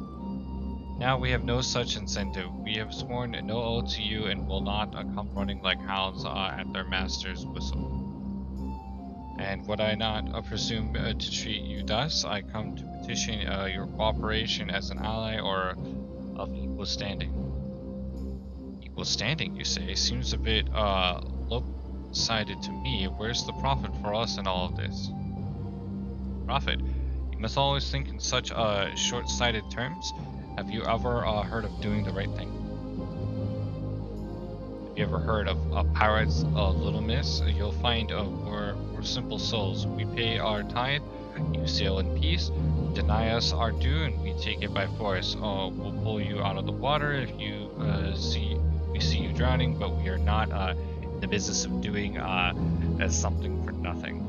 Speaker 1: Now we have no such incentive. We have sworn no oath to you and will not come running like hounds at their master's whistle. And would I not presume to treat you thus, I come to petition your cooperation as an ally or of equal standing. Equal standing, you say? Seems a bit lopsided to me. Where's the profit for us in all of this? Profit? You must always think in such short-sighted terms. Have you ever heard of doing the right thing? Have you ever heard of pirates, little miss? You'll find we're simple souls. We pay our tithe, you sail in peace, deny us our due, and we take it by force. We'll pull you out of the water if you we see you drowning, but we are not in the business of doing as something for nothing.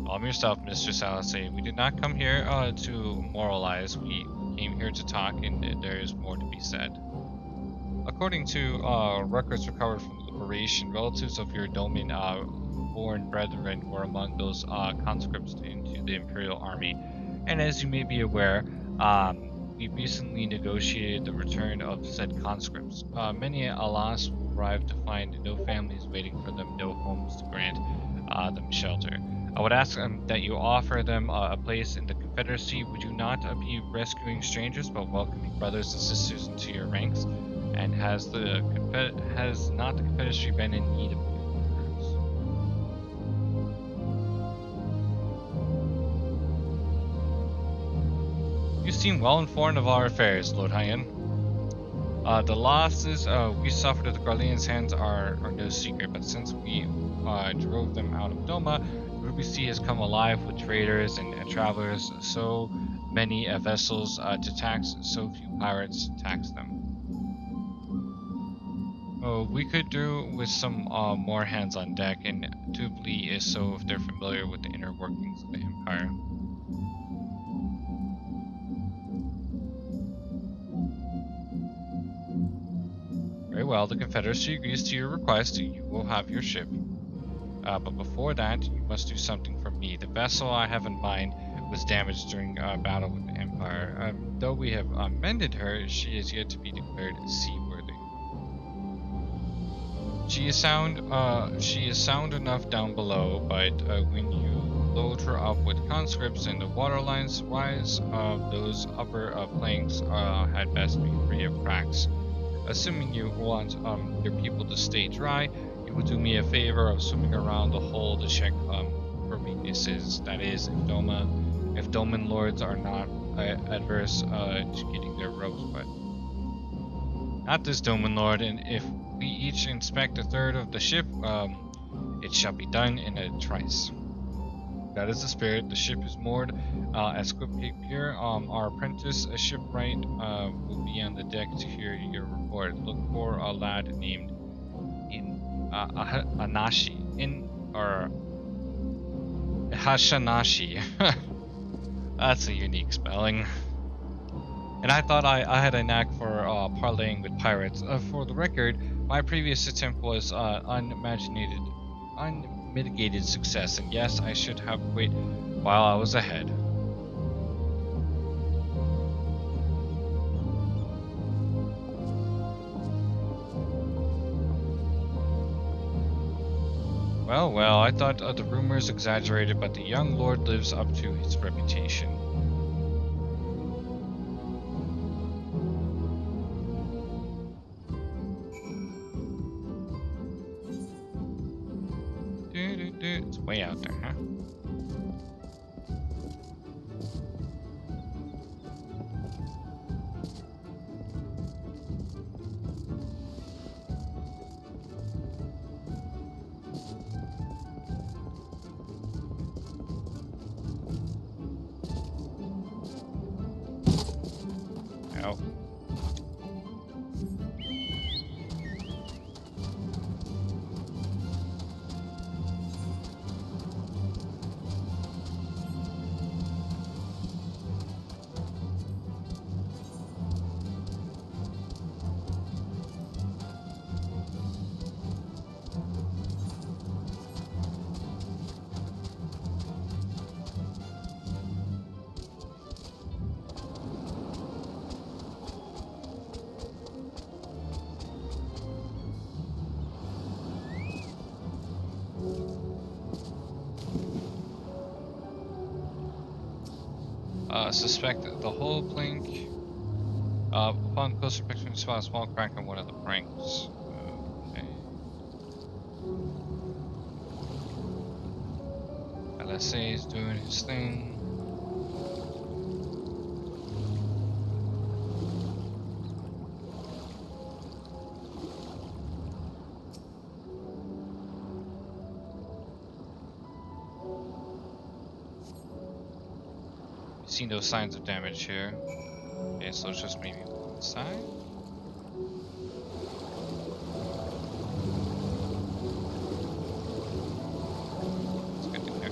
Speaker 1: Calm yourself, Mistress Alice. We did not come here to moralize. We came here to talk, and there is more to be said. According to records recovered from the liberation, relatives of your Domin born brethren were among those conscripts into the Imperial Army. And as you may be aware, we recently negotiated the return of said conscripts. Many, alas, will arrive to find no families waiting for them, no homes to grant them shelter. I would ask that you offer them a place in the Confederacy. Would you not be rescuing strangers but welcoming brothers and sisters into your ranks? And has not the Confederacy been in need of new workers? You seem well informed of our affairs, Lord Hyan. The losses we suffered at the Garlean's hands are no secret, but since we drove them out of Doma, Ruby Sea has come alive with traders and travelers, so many vessels to tax, so few pirates to tax them. We could do with some more hands on deck, and doubly is so if they're familiar with the inner workings of the Empire. Very well, the Confederacy agrees to your request. You will have your ship. But before that, you must do something for me. The vessel I have in mind was damaged during battle with the Empire. Though we have mended her, she is yet to be declared seaworthy. She is sound enough down below, but when you load her up with conscripts and the waterlines rise, those upper planks had best be free of cracks. Assuming you want your people to stay dry, you you would do me a favor of swimming around the hole to check for weaknesses. That is, if Doman lords are not adverse to getting their ropes wet. Not this Doman lord, and if we each inspect a third of the ship, it shall be done in a trice. That is the spirit. The ship is moored at Squib Cape Pier. Our apprentice, a shipwright, will be on the deck to hear your report. Look for a lad named Anashi or Hashanashi. That's a unique spelling. And I thought I had a knack for parlaying with pirates. For the record, my previous attempt was unmitigated success, and yes, I should have quit while I was ahead. Well, I thought the rumors exaggerated, but the young lord lives up to his reputation. It's way out there, huh? Ow. Suspect the whole plank. Upon closer inspection, spot a small crack on one of the planks. Okay. LSA is doing his thing. Seen no signs of damage here. Okay, so it's just maybe one side. It's good to hear.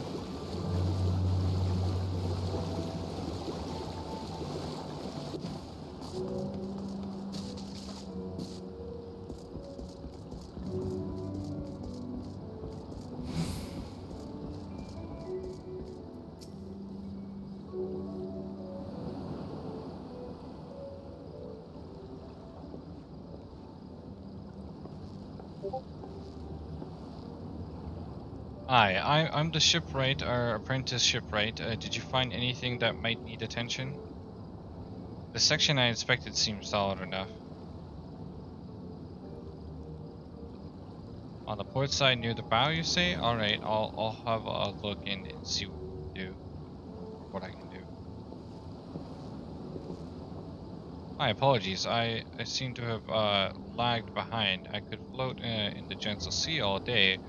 Speaker 1: Hi, I'm the shipwright, or apprentice shipwright. Did you find anything that might need attention? The section I inspected seems solid enough. On the port side near the bow, you say? Alright, I'll have a look and see what we can do. What I can do. My apologies, I seem to have lagged behind. I could float in the gentle sea all day.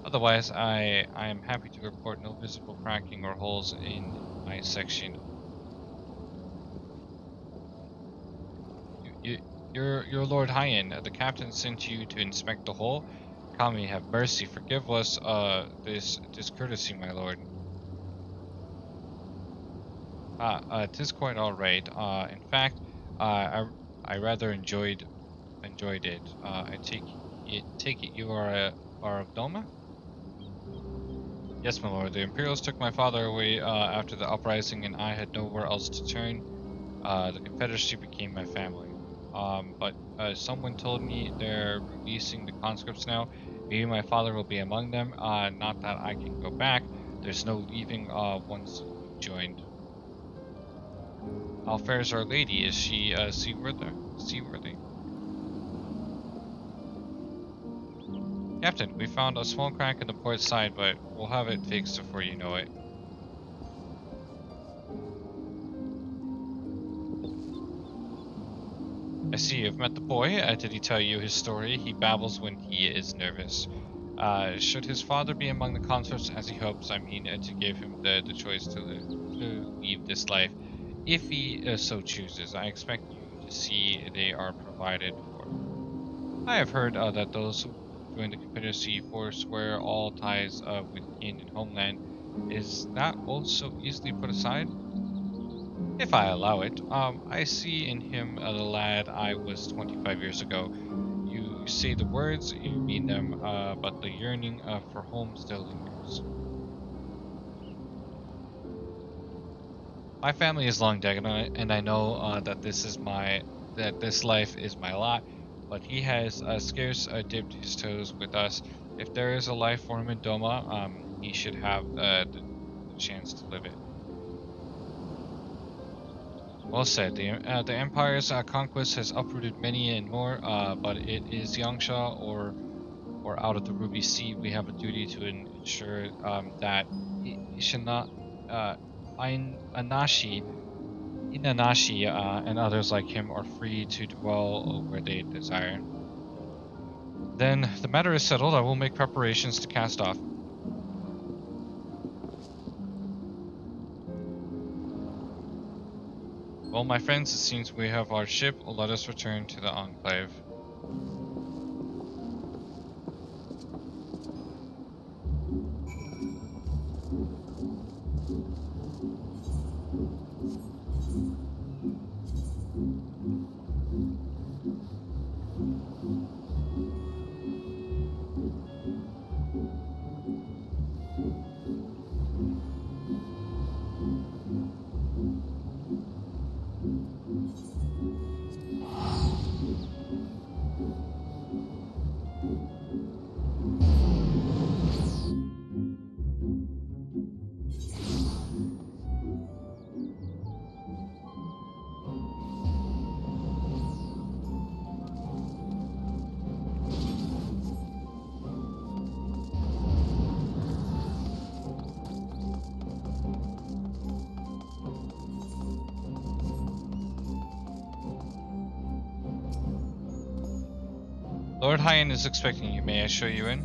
Speaker 1: Otherwise, I am happy to report no visible cracking or holes in my section. Your Lord Hyen, the captain sent you to inspect the hole. Kami, have mercy, forgive us this discourtesy, my lord. 'Tis quite all right. In fact, I rather enjoyed it. I take it you are of Doma? Yes, my lord. The Imperials took my father away after the uprising, and I had nowhere else to turn. The Confederacy became my family. But someone told me they're releasing the conscripts now. Maybe my father will be among them. Not that I can go back. There's no leaving once you've joined. How fares Our Lady? Is she seaworthy? Captain, we found a small crack in the port side, but we'll have it fixed before you know it. I see you've met the boy. Did he tell you his story? He babbles when he is nervous. Should his father be among the consorts as he hopes, I mean, to give him the choice to leave this life, if he so chooses, I expect you to see they are provided for. I have heard that those who join the Confederacy forswear all ties with kin and homeland. Is that also easily put aside? If I allow it, I see in him the lad I was 25 years ago. You say the words, you mean them, but the yearning for home still lingers. My family is long dead, and I know that this life is my lot. But he has scarce dipped his toes with us. If there is a life form in Doma, he should have the chance to live it. Well said. The Empire's conquest has uprooted many and more, but it is Yangsha or out of the Ruby Sea. We have a duty to ensure that Inanashi, and others like him are free to dwell where they desire. Then the matter is settled. I will make preparations to cast off. Well, my friends, it seems we have our ship. Let us return to the Enclave. Lord Hyan is expecting you. May I show you in?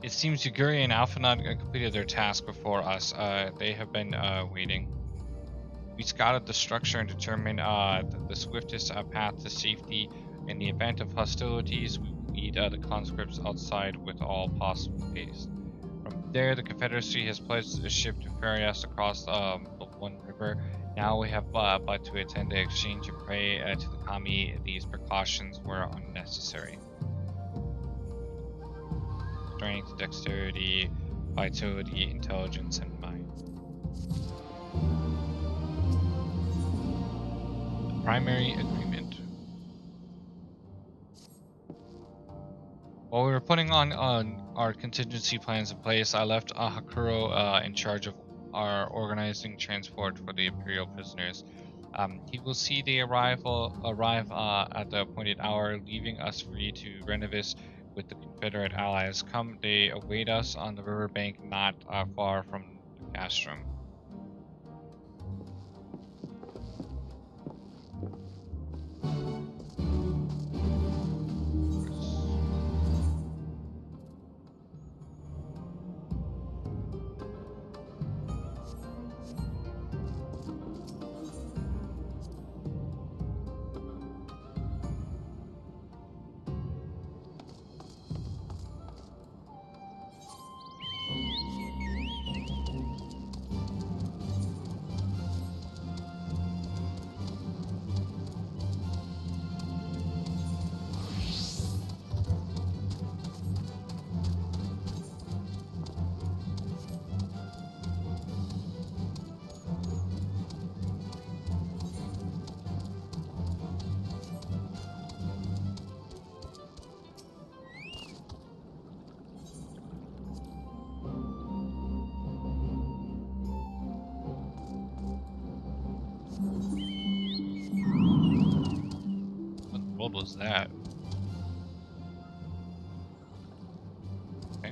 Speaker 1: It seems Yuguri and Alphanot completed their task before us. They have been waiting. We scouted the structure and determined the swiftest path to safety. In the event of hostilities, we will lead the conscripts outside with all possible haste. From there, the Confederacy has pledged a ship to ferry us across the One River. Now we have but to attend the exchange and pray to the Kami. These precautions were unnecessary. Strength, dexterity, vitality, intelligence, and mind. The primary agreement. While we were putting on our contingency plans in place, I left Hakuro in charge of our organizing transport for the Imperial prisoners. He will see they arrive at the appointed hour, leaving us free to Renovis with the Confederate allies. Come, they await us on the riverbank not far from the castrum. hell's that? Okay.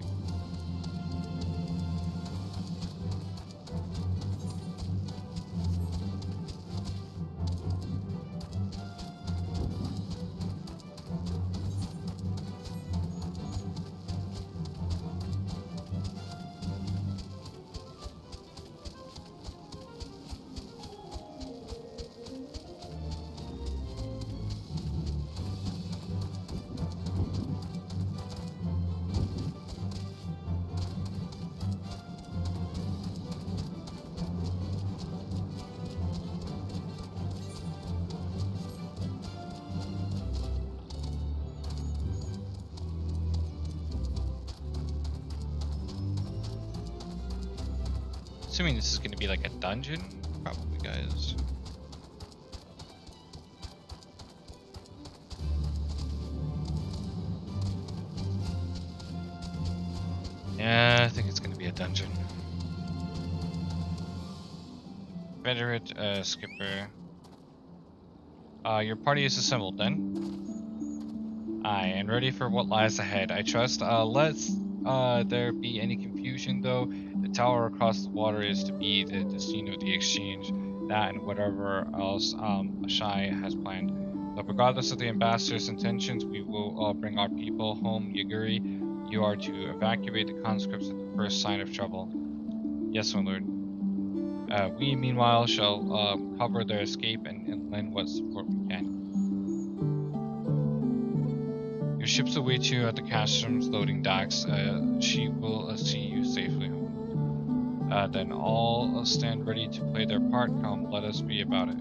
Speaker 1: Assuming this is going to be like a dungeon, probably, guys. Yeah, I think it's going to be a dungeon. Confederate skipper. Your party is assembled then. Aye, and ready for what lies ahead, I trust. Lest there be any confusion though, the tower across the water is to be the scene of the exchange. That and whatever else Ashai has planned. But regardless of the ambassador's intentions, we will bring our people home. Yaguri, you are to evacuate the conscripts at the first sign of trouble. Yes, my lord. We, meanwhile, shall cover their escape and lend what support we can. Your ships await you at the Castrom's loading docks. She will see you safely home. Then all stand ready to play their part. Come, let us be about it.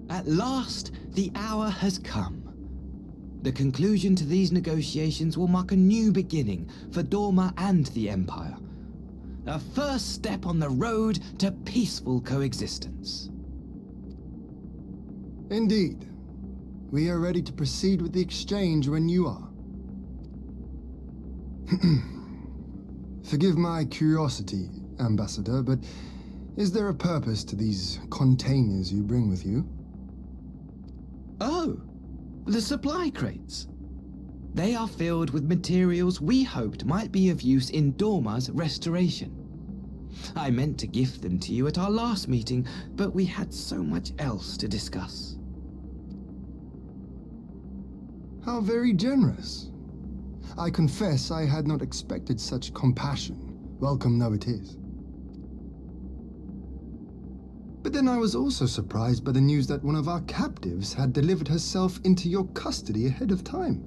Speaker 2: At last, the hour has come. The conclusion to these negotiations will mark a new beginning for Dorma and the Empire. A first step on the road to peaceful coexistence.
Speaker 7: Indeed. We are ready to proceed with the exchange when you are. Forgive my curiosity, Ambassador, but is there a purpose to these containers you bring with you?
Speaker 2: Oh, the supply crates. They are filled with materials we hoped might be of use in Dorma's restoration. I meant to gift them to you at our last meeting, but we had so much else to discuss.
Speaker 7: How very generous. I confess I had not expected such compassion. Welcome though it is. But then I was also surprised by the news that one of our captives had delivered herself into your custody ahead of time.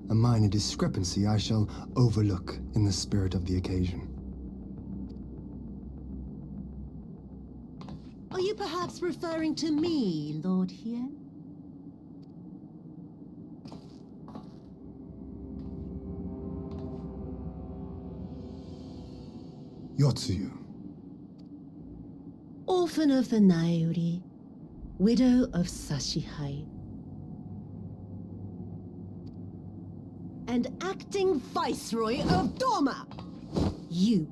Speaker 7: A minor discrepancy I shall overlook in the spirit of the occasion.
Speaker 12: Are you perhaps referring to me, Lord Hien?
Speaker 7: Yotsuyu.
Speaker 12: Orphan of the Nairi, widow of Sashihai, and acting Viceroy of Dorma. You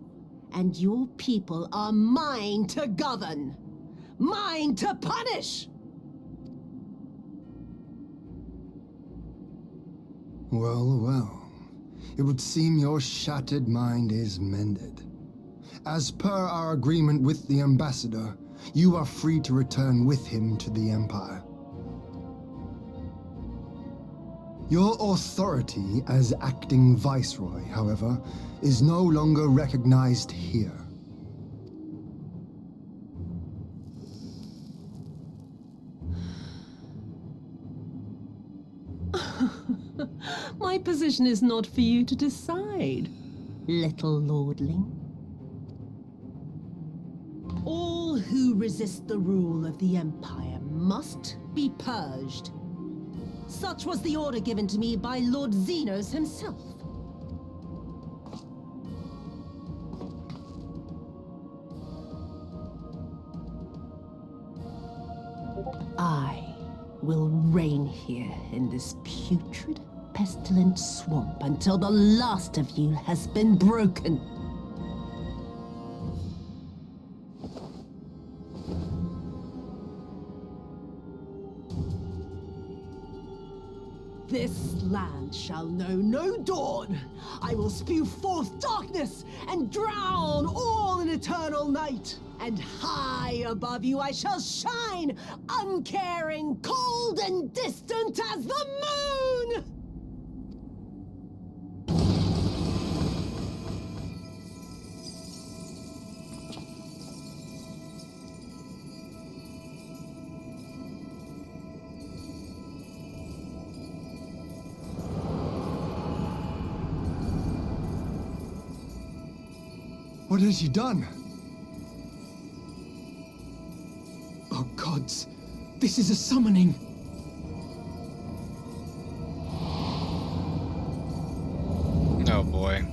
Speaker 12: and your people are mine to govern, mine to punish.
Speaker 7: Well, well. It would seem your shattered mind is mended. As per our agreement with the Ambassador, you are free to return with him to the Empire. Your authority as acting Viceroy, however, is no longer recognized here.
Speaker 12: My position is not for you to decide, little lordling. resist the rule of the Empire must be purged. Such was the order given to me by Lord Xenos himself. I will reign here in this putrid, pestilent swamp until the last of you has been broken. This land shall know no dawn. I will spew forth darkness and drown all in eternal night. And high above you I shall shine, uncaring, cold and distant as the moon!
Speaker 7: What has she done? Oh gods, this is a summoning.
Speaker 1: Oh boy.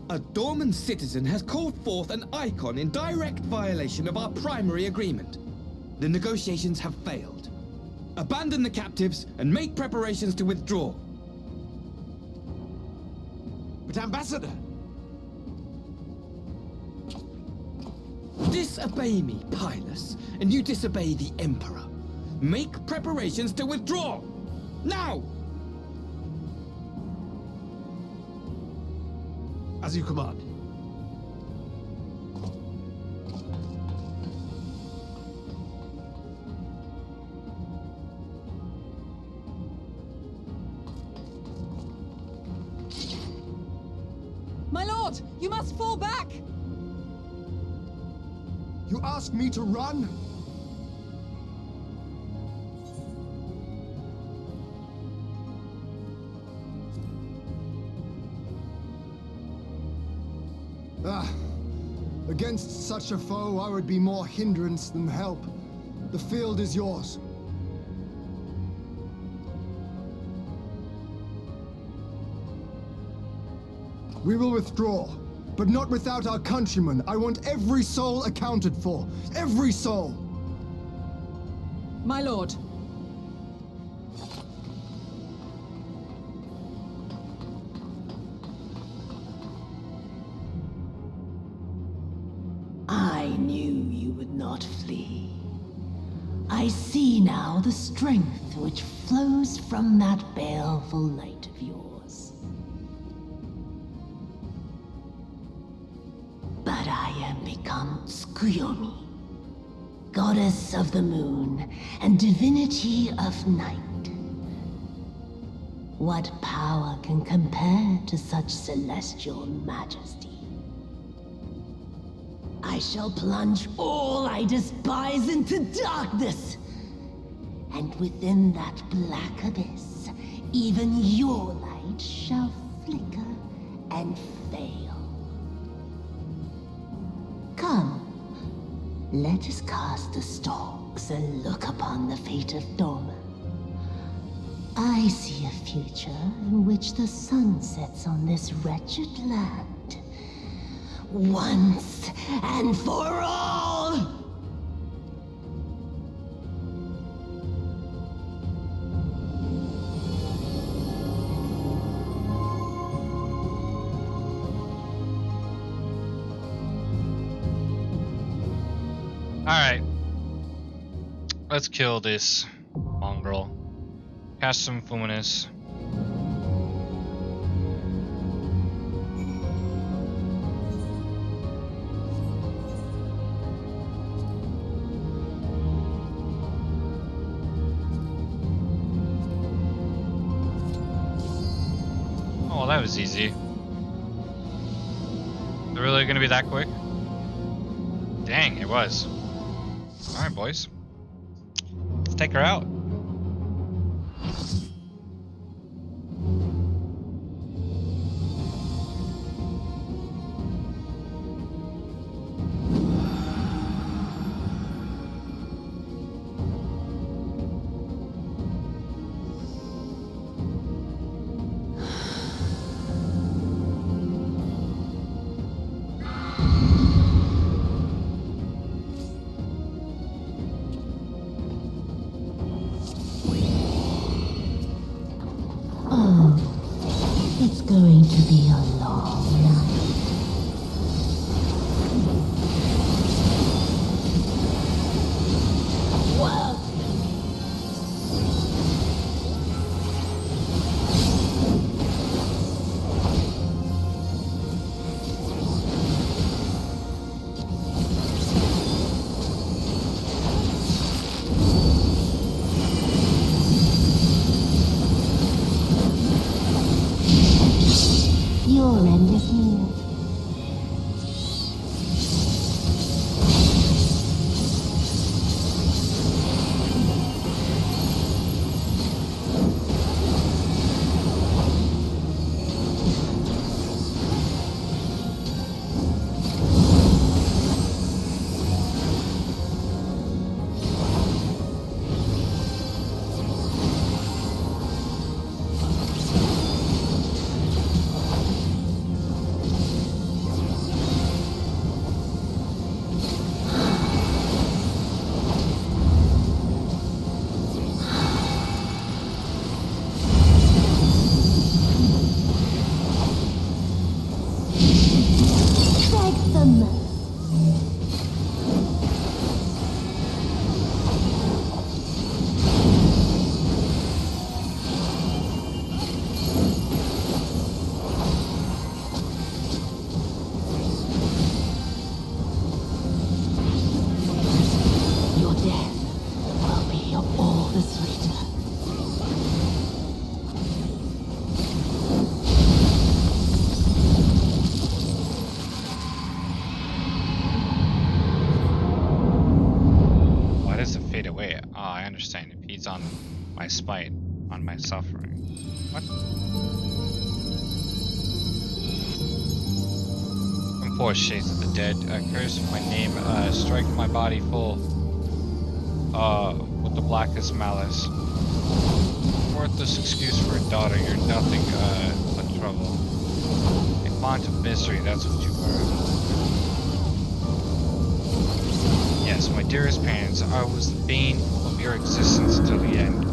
Speaker 2: A Dorman citizen has called forth an icon in direct violation of our primary agreement. The negotiations have failed. Abandon the captives and make preparations to withdraw.
Speaker 9: But Ambassador!
Speaker 2: Disobey me, Pilus, and you disobey the Emperor. Make preparations to withdraw! Now!
Speaker 9: As you command.
Speaker 8: My lord, you must fall back!
Speaker 7: You ask me to run? Against such a foe, I would be more hindrance than help. The field is yours. We will withdraw, but not without our countrymen. I want every soul accounted for. Every soul!
Speaker 8: My lord.
Speaker 12: I knew you would not flee. I see now the strength which flows from that baleful light of yours. But I am become Tsukuyomi, goddess of the moon and divinity of night. What power can compare to such celestial majesty? I shall plunge all I despise into darkness. And within that black abyss, even your light shall flicker and fail. Come, let us cast the stalks and look upon the fate of Dorman. I see a future in which the sun sets on this wretched land. Once and for all!
Speaker 1: Alright. Let's kill this mongrel. Cast some Fuminous. Oh, that was easy. They're really gonna be that quick? Dang, it was. Alright, boys. Let's take her out.
Speaker 12: Oh, it's going to be a long night. Whoa! Your end is near. Drag them. Your death will be all the sweeter.
Speaker 1: Why does it fade away? Ah, I understand. It feeds on my spite, on my suffering. What? From four shades of the dead, a curse of my name, strike my body full, with the blackest malice. Worthless excuse for a daughter, you're nothing, but trouble. A font of misery, that's what you are. Yes, my dearest parents, I was the bane of your existence till the end.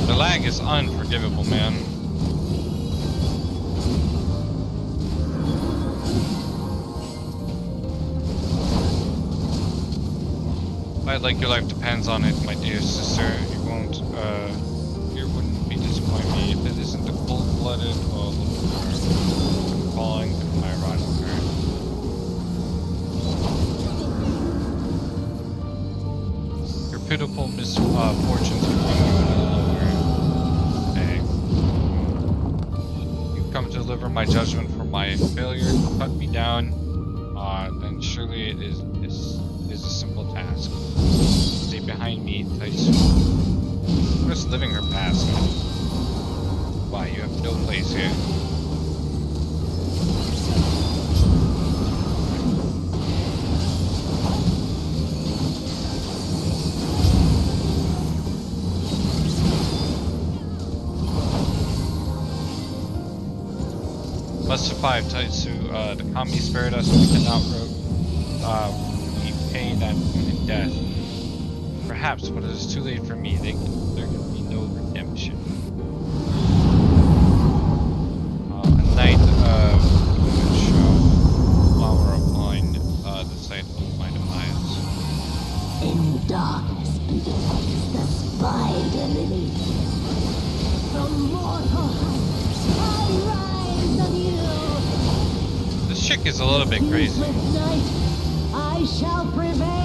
Speaker 1: The lag is unforgivable, man. Like your life depends on it, my dear sister. You wouldn't be disappointed me if it isn't a cold-blooded or I'm calling my rival her. Your pitiful misfortunes will bring you no lower. Hey. You've come to deliver my judgment for my failure, cut me down, then surely it is a simple task. stay behind me, Taisu. I'm just living her past. Why, you have no place here. Must survive, Taisu. The kami spared us, we cannot repay that in death. Perhaps, but it is too late for me. There can be no redemption. A night shall flower upon the sight of my demise.
Speaker 12: In darkness beneath the spider lily. From mortal heights, I rise anew.
Speaker 1: This chick is a little bit crazy.
Speaker 12: With night, I shall prevail.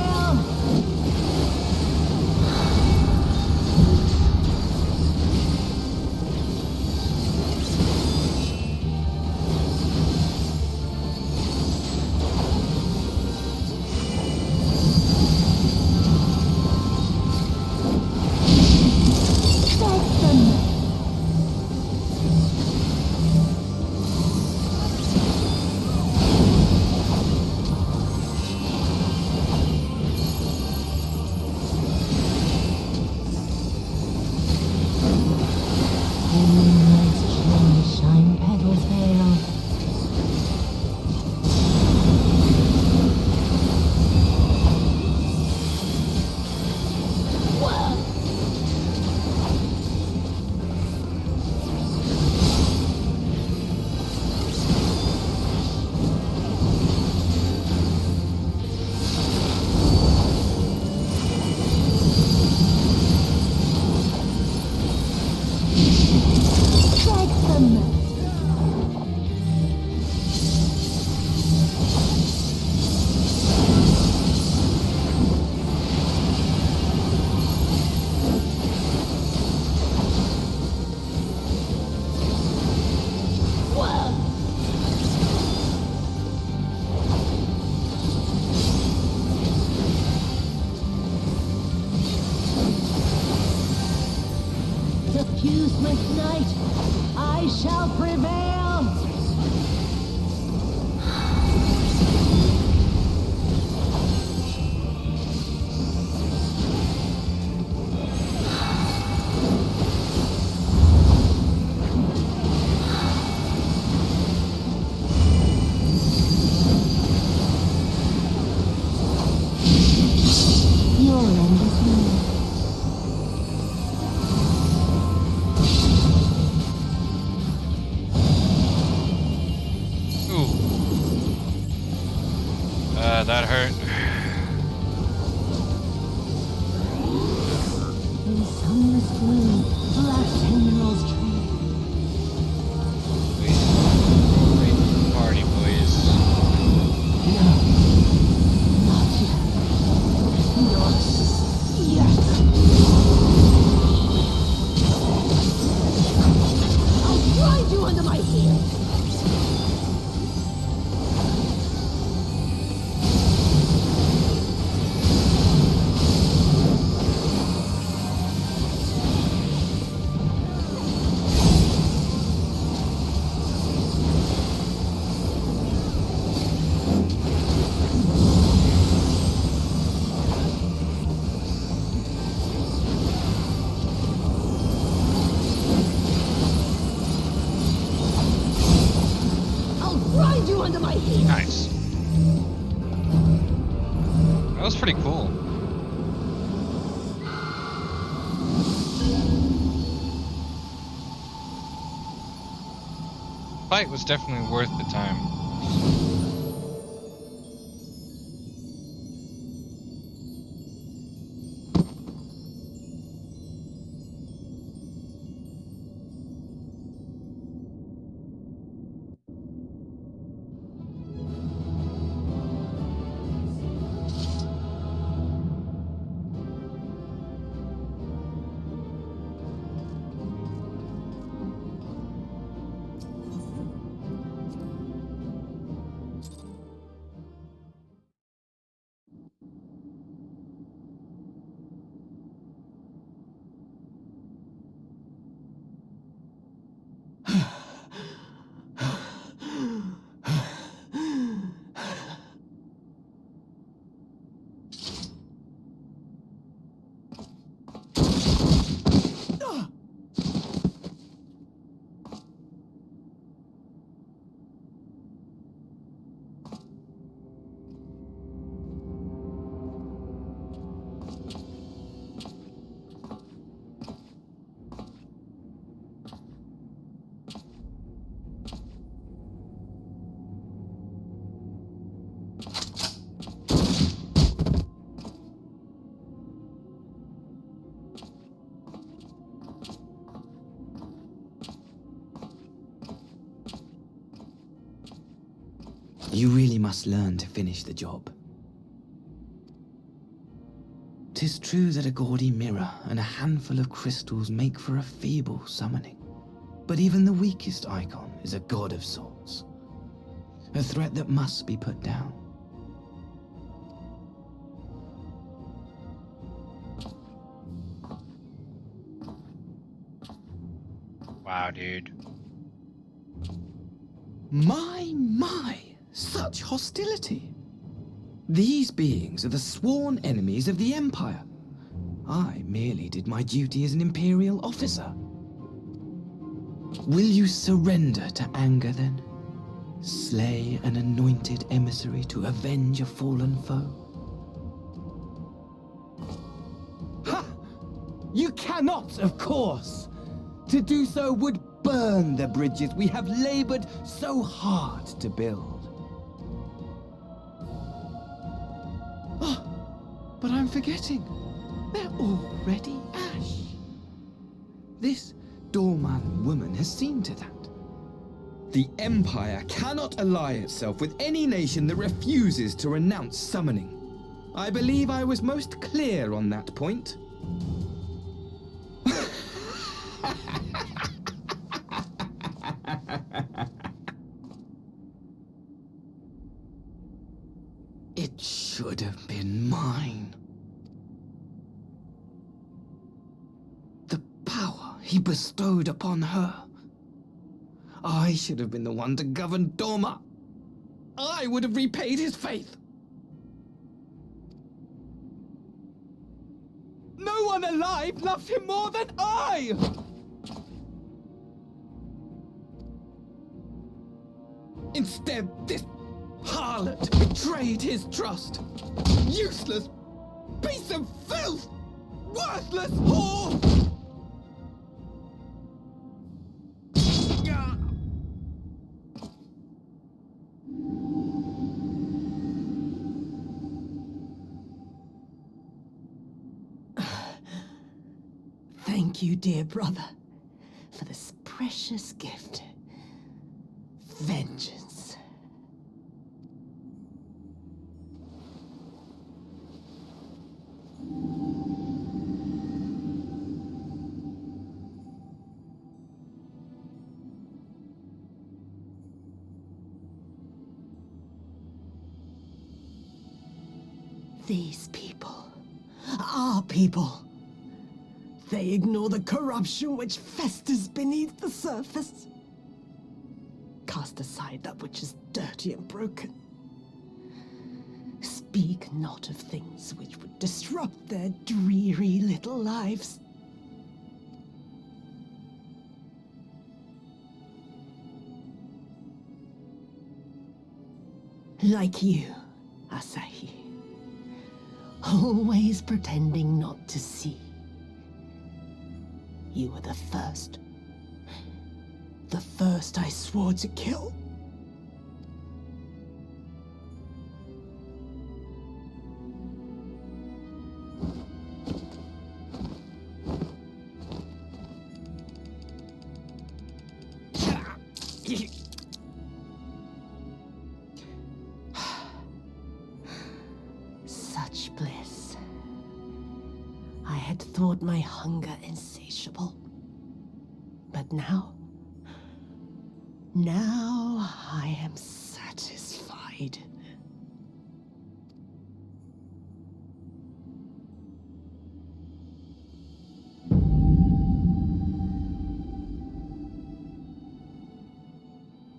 Speaker 12: Suffused with night, I shall prevail. Your end is near.
Speaker 1: That hurt.
Speaker 12: In sunless gloom, black tendrils trail.
Speaker 1: Wait for the party, boys.
Speaker 12: No, not yet. Not yet. I'll grind you under my heel. Under my heel.
Speaker 1: Nice. That was pretty cool. Fight was definitely worth the time.
Speaker 2: You really must learn to finish the job. 'Tis true that a gaudy mirror and a handful of crystals make for a feeble summoning. But even the weakest icon is a god of sorts. A threat that must be put down.
Speaker 1: Wow, dude.
Speaker 2: My, such hostility! These beings are the sworn enemies of the Empire. I merely did my duty as an Imperial officer. Will you surrender to anger then? Slay an anointed emissary to avenge a fallen foe?
Speaker 6: Ha! You cannot, of course! To do so would burn the bridges we have labored so hard to build.
Speaker 2: Oh, but I'm forgetting. They're already ash. This Dorman woman has seen to that. The Empire cannot ally itself with any nation that refuses to renounce summoning. I believe I was most clear on that point. It should have been mine. The power he bestowed upon her. I should have been the one to govern Doma. I would have repaid his faith.
Speaker 6: No one alive loves him more than I!
Speaker 2: Instead, this harlot betrayed his trust. Useless piece of filth! Worthless whore!
Speaker 12: Thank you, dear brother, for this precious gift. Vengeance. These people, our people, they ignore the corruption which festers beneath the surface. Cast aside that which is dirty and broken. Speak not of things which would disrupt their dreary little lives. Like you, Asahi. Always pretending not to see. You were the first. The first I swore to kill. Such bliss. I had thought my hunger insatiable. But now I am satisfied.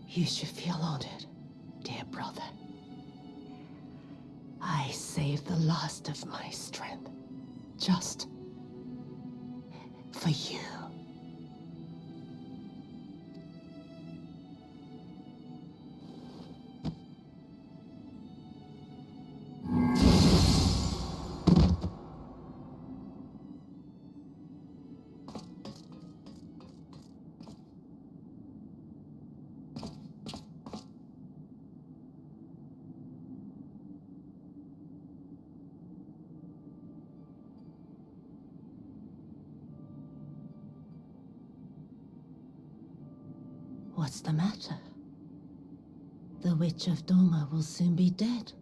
Speaker 12: You should feel honored, dear brother. I saved the last of my strength, just for you. What's the matter? The Witch of Doma will soon be dead.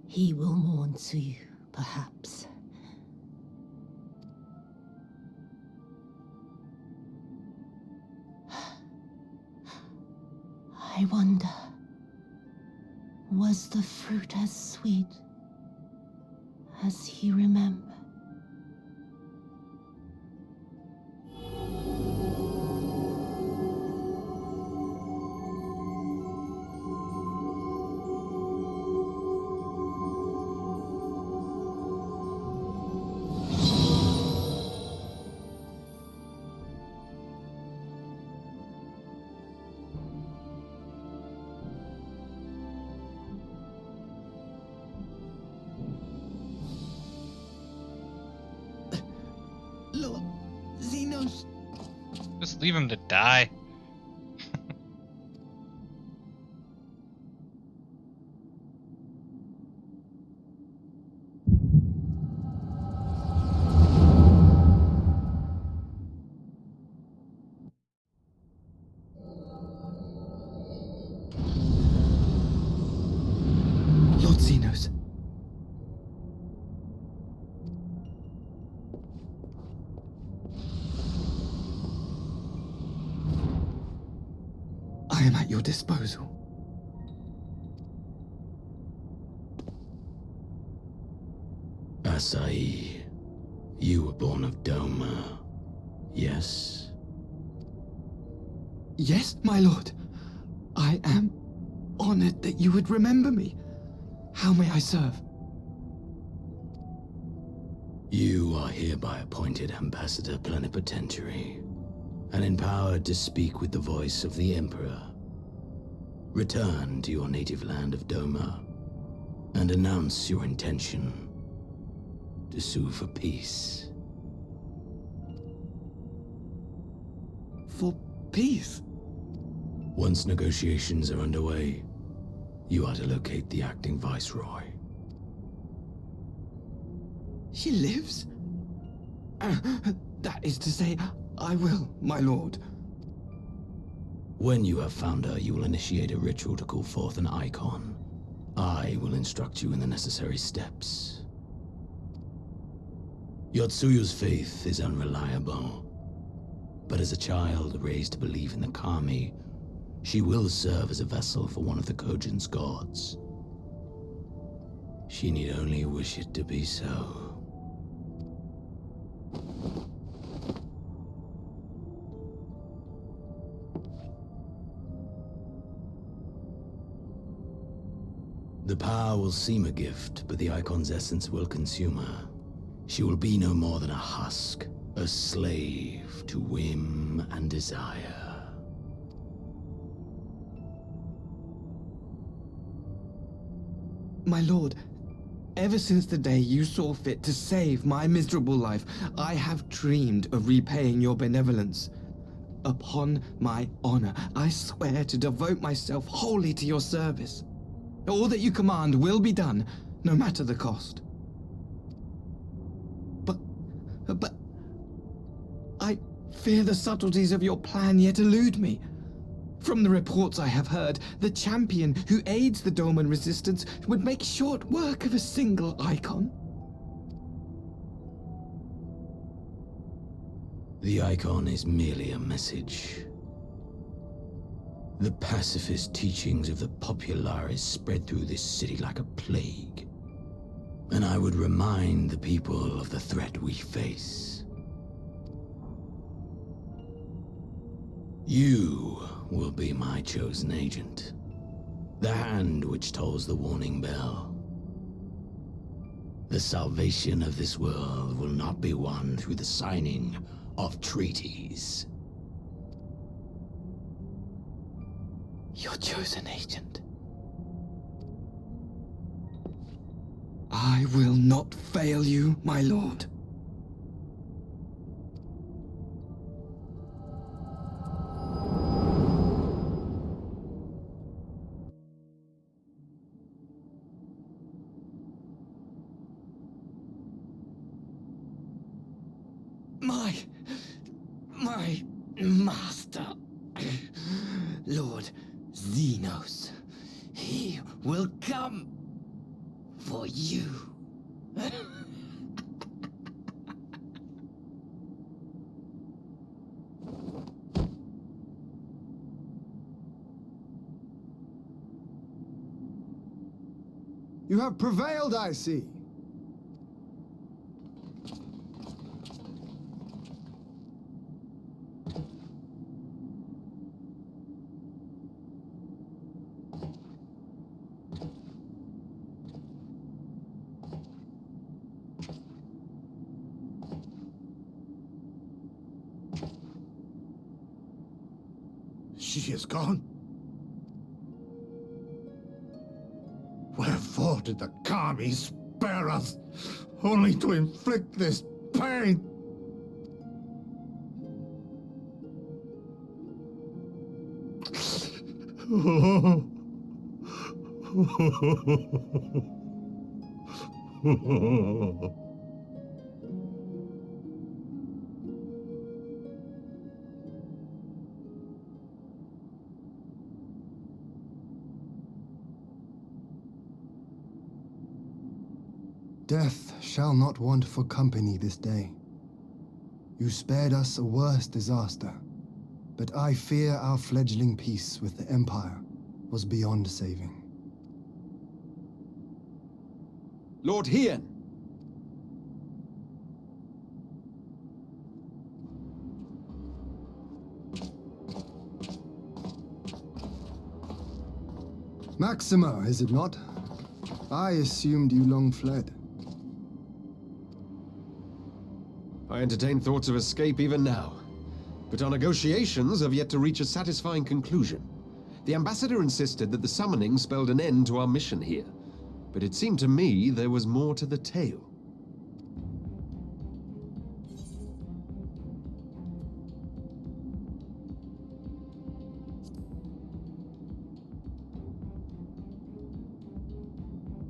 Speaker 12: He will mourn too, perhaps. I wonder, was the fruit as sweet as he remembered?
Speaker 2: Lord Xenos.
Speaker 1: Just leave him to die.
Speaker 2: Lord Xenos. I am at your disposal.
Speaker 13: Asai, you were born of Doma, yes?
Speaker 2: Yes, my lord. I am honored that you would remember me. How may I serve?
Speaker 13: You are hereby appointed Ambassador Plenipotentiary, and empowered to speak with the voice of the Emperor. Return to your native land of Doma, and announce your intention to sue for peace.
Speaker 2: For peace?
Speaker 13: Once negotiations are underway, you are to locate the acting Viceroy.
Speaker 2: She lives? That is to say, I will, my lord.
Speaker 13: When you have found her, you will initiate a ritual to call forth an icon. I will instruct you in the necessary steps. Yotsuyu's faith is unreliable, but as a child raised to believe in the Kami, she will serve as a vessel for one of the Kojin's gods. She need only wish it to be so. The power will seem a gift, but the icon's essence will consume her. She will be no more than a husk, a slave to whim and desire.
Speaker 2: My lord, ever since the day you saw fit to save my miserable life, I have dreamed of repaying your benevolence. Upon my honor, I swear to devote myself wholly to your service. All that you command will be done, no matter the cost. But I fear the subtleties of your plan yet elude me. From the reports I have heard, the champion who aids the Doman resistance would make short work of a single icon.
Speaker 13: The icon is merely a message. The pacifist teachings of the Populares spread through this city like a plague. And I would remind the people of the threat we face. You will be my chosen agent. The hand which tolls the warning bell. The salvation of this world will not be won through the signing of treaties.
Speaker 2: Your chosen agent. I will not fail you, my lord. My master, Lord Xenos, he will come for you.
Speaker 7: You have prevailed, I see.
Speaker 4: She is gone. Wherefore did the Kami spare us, only to inflict this pain?
Speaker 7: Death shall not want for company this day. You spared us a worse disaster, but I fear our fledgling peace with the Empire was beyond saving.
Speaker 14: Lord Hien!
Speaker 7: Maxima, is it not? I assumed you long fled.
Speaker 14: I entertain thoughts of escape even now, but our negotiations have yet to reach a satisfying conclusion. The ambassador insisted that the summoning spelled an end to our mission here, but it seemed to me there was more to the tale.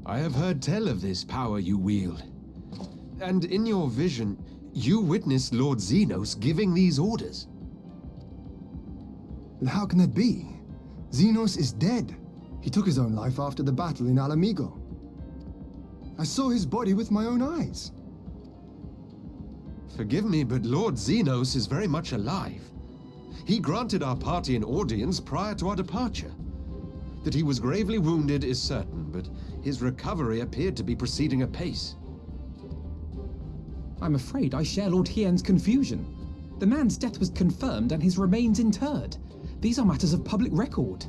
Speaker 14: I have heard tell of this power you wield, and in your vision, you witnessed Lord Xenos giving these orders.
Speaker 7: And how can that be? Xenos is dead. He took his own life after the battle in Alamigo. I saw his body with my own eyes.
Speaker 14: Forgive me, but Lord Xenos is very much alive. He granted our party an audience prior to our departure. That he was gravely wounded is certain, but his recovery appeared to be proceeding apace.
Speaker 15: I'm afraid I share Lord Hien's confusion. The man's death was confirmed and his remains interred. These are matters of public record.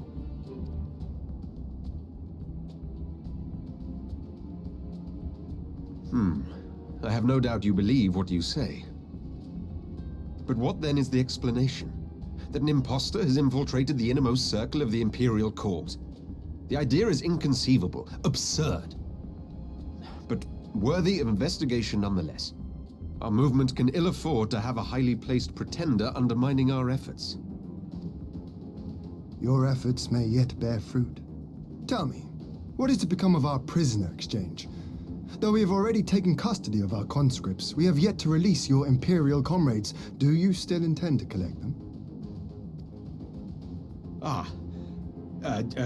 Speaker 14: I have no doubt you believe what you say. But what then is the explanation? That an impostor has infiltrated the innermost circle of the Imperial Corps? The idea is inconceivable, absurd, but worthy of investigation nonetheless. Our movement can ill afford to have a highly placed pretender undermining our efforts.
Speaker 7: Your efforts may yet bear fruit. Tell me, what is to become of our prisoner exchange? Though we have already taken custody of our conscripts, we have yet to release your Imperial comrades. Do you still intend to collect them?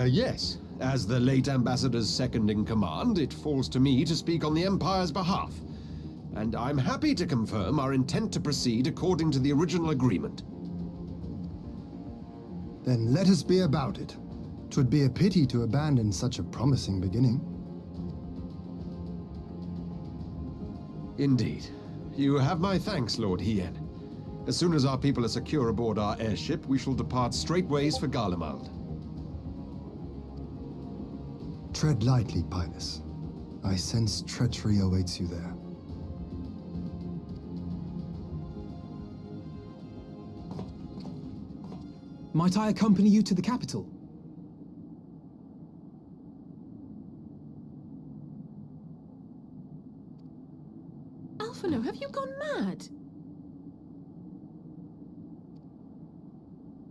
Speaker 14: Yes. As the late Ambassador's second-in-command, it falls to me to speak on the Empire's behalf. And I'm happy to confirm our intent to proceed according to the original agreement.
Speaker 7: Then let us be about it. 'Twould be a pity to abandon such a promising beginning.
Speaker 14: Indeed. You have my thanks, Lord Hien. As soon as our people are secure aboard our airship, we shall depart straightways for Garlemald.
Speaker 7: Tread lightly, Pilus. I sense treachery awaits you there.
Speaker 15: Might I accompany you to the capital?
Speaker 5: Alphino, have you gone mad?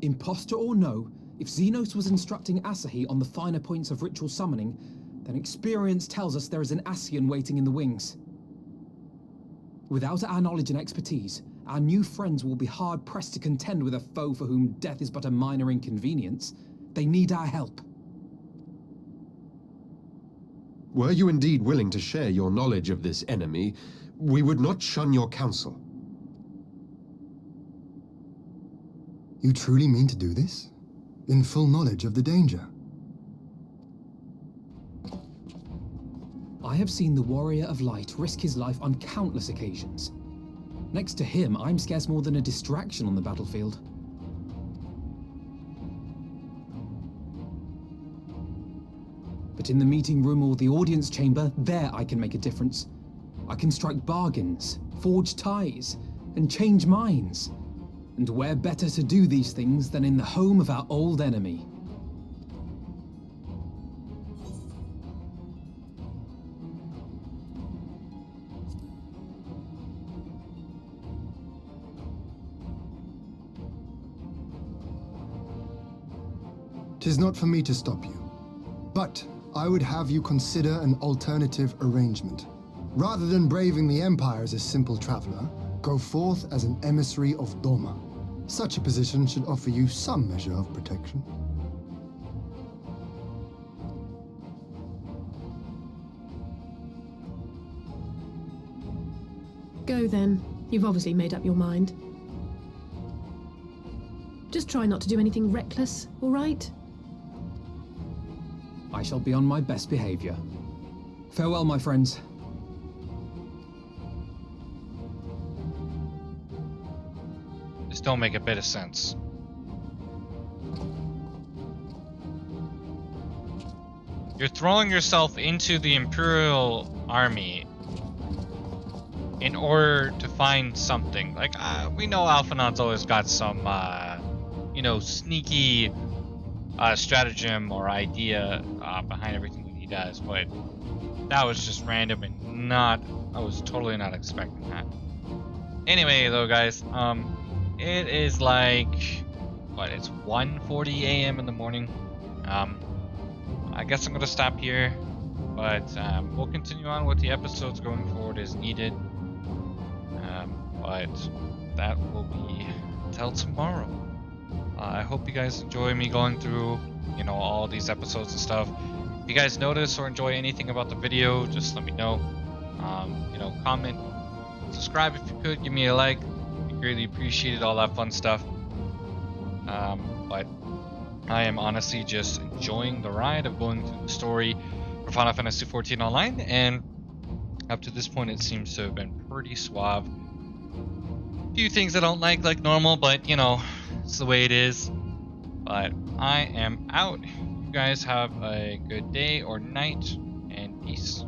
Speaker 15: Imposter or no, if Xenos was instructing Asahi on the finer points of ritual summoning, then experience tells us there is an Ascian waiting in the wings. Without our knowledge and expertise, Our new friends will be hard-pressed to contend with a foe for whom death is but a minor inconvenience. They need our help.
Speaker 14: Were you indeed willing to share your knowledge of this enemy, we would not shun your counsel.
Speaker 7: You truly mean to do this? In full knowledge of the danger?
Speaker 15: I have seen the Warrior of Light risk his life on countless occasions. Next to him, I'm scarce more than a distraction on the battlefield. But in the meeting room or the audience chamber, there I can make a difference. I can strike bargains, forge ties, and change minds. And where better to do these things than in the home of our old enemy?
Speaker 7: Tis not for me to stop you, but I would have you consider an alternative arrangement. Rather than braving the Empire as a simple traveler, go forth as an emissary of Doma. Such a position should offer you some measure of protection.
Speaker 5: Go then. You've obviously made up your mind. Just try not to do anything reckless, all right?
Speaker 15: I shall be on my best behavior. Farewell, my friends.
Speaker 1: This don't make a bit of sense. You're throwing yourself into the Imperial Army in order to find something. Like, we know Alphanon's always got some, you know, sneaky stratagem or idea behind everything that he does, but that was just random and I was totally not expecting that. Anyway, though, guys, it is like, what, it's 1:40 a.m. in the morning. I guess I'm gonna stop here, but we'll continue on with the episodes going forward as needed. But that will be till tomorrow. I hope you guys enjoy me going through, you know, all these episodes and stuff. If you guys notice or enjoy anything about the video, just let me know. You know, comment, subscribe if you could, give me a like. I greatly appreciate it, all that fun stuff. But I am honestly just enjoying the ride of going through the story for Final Fantasy XIV Online, and up to this point it seems to have been pretty suave. Few things I don't like normal, but you know, it's the way it is. But I am out. You guys have a good day or night, and peace.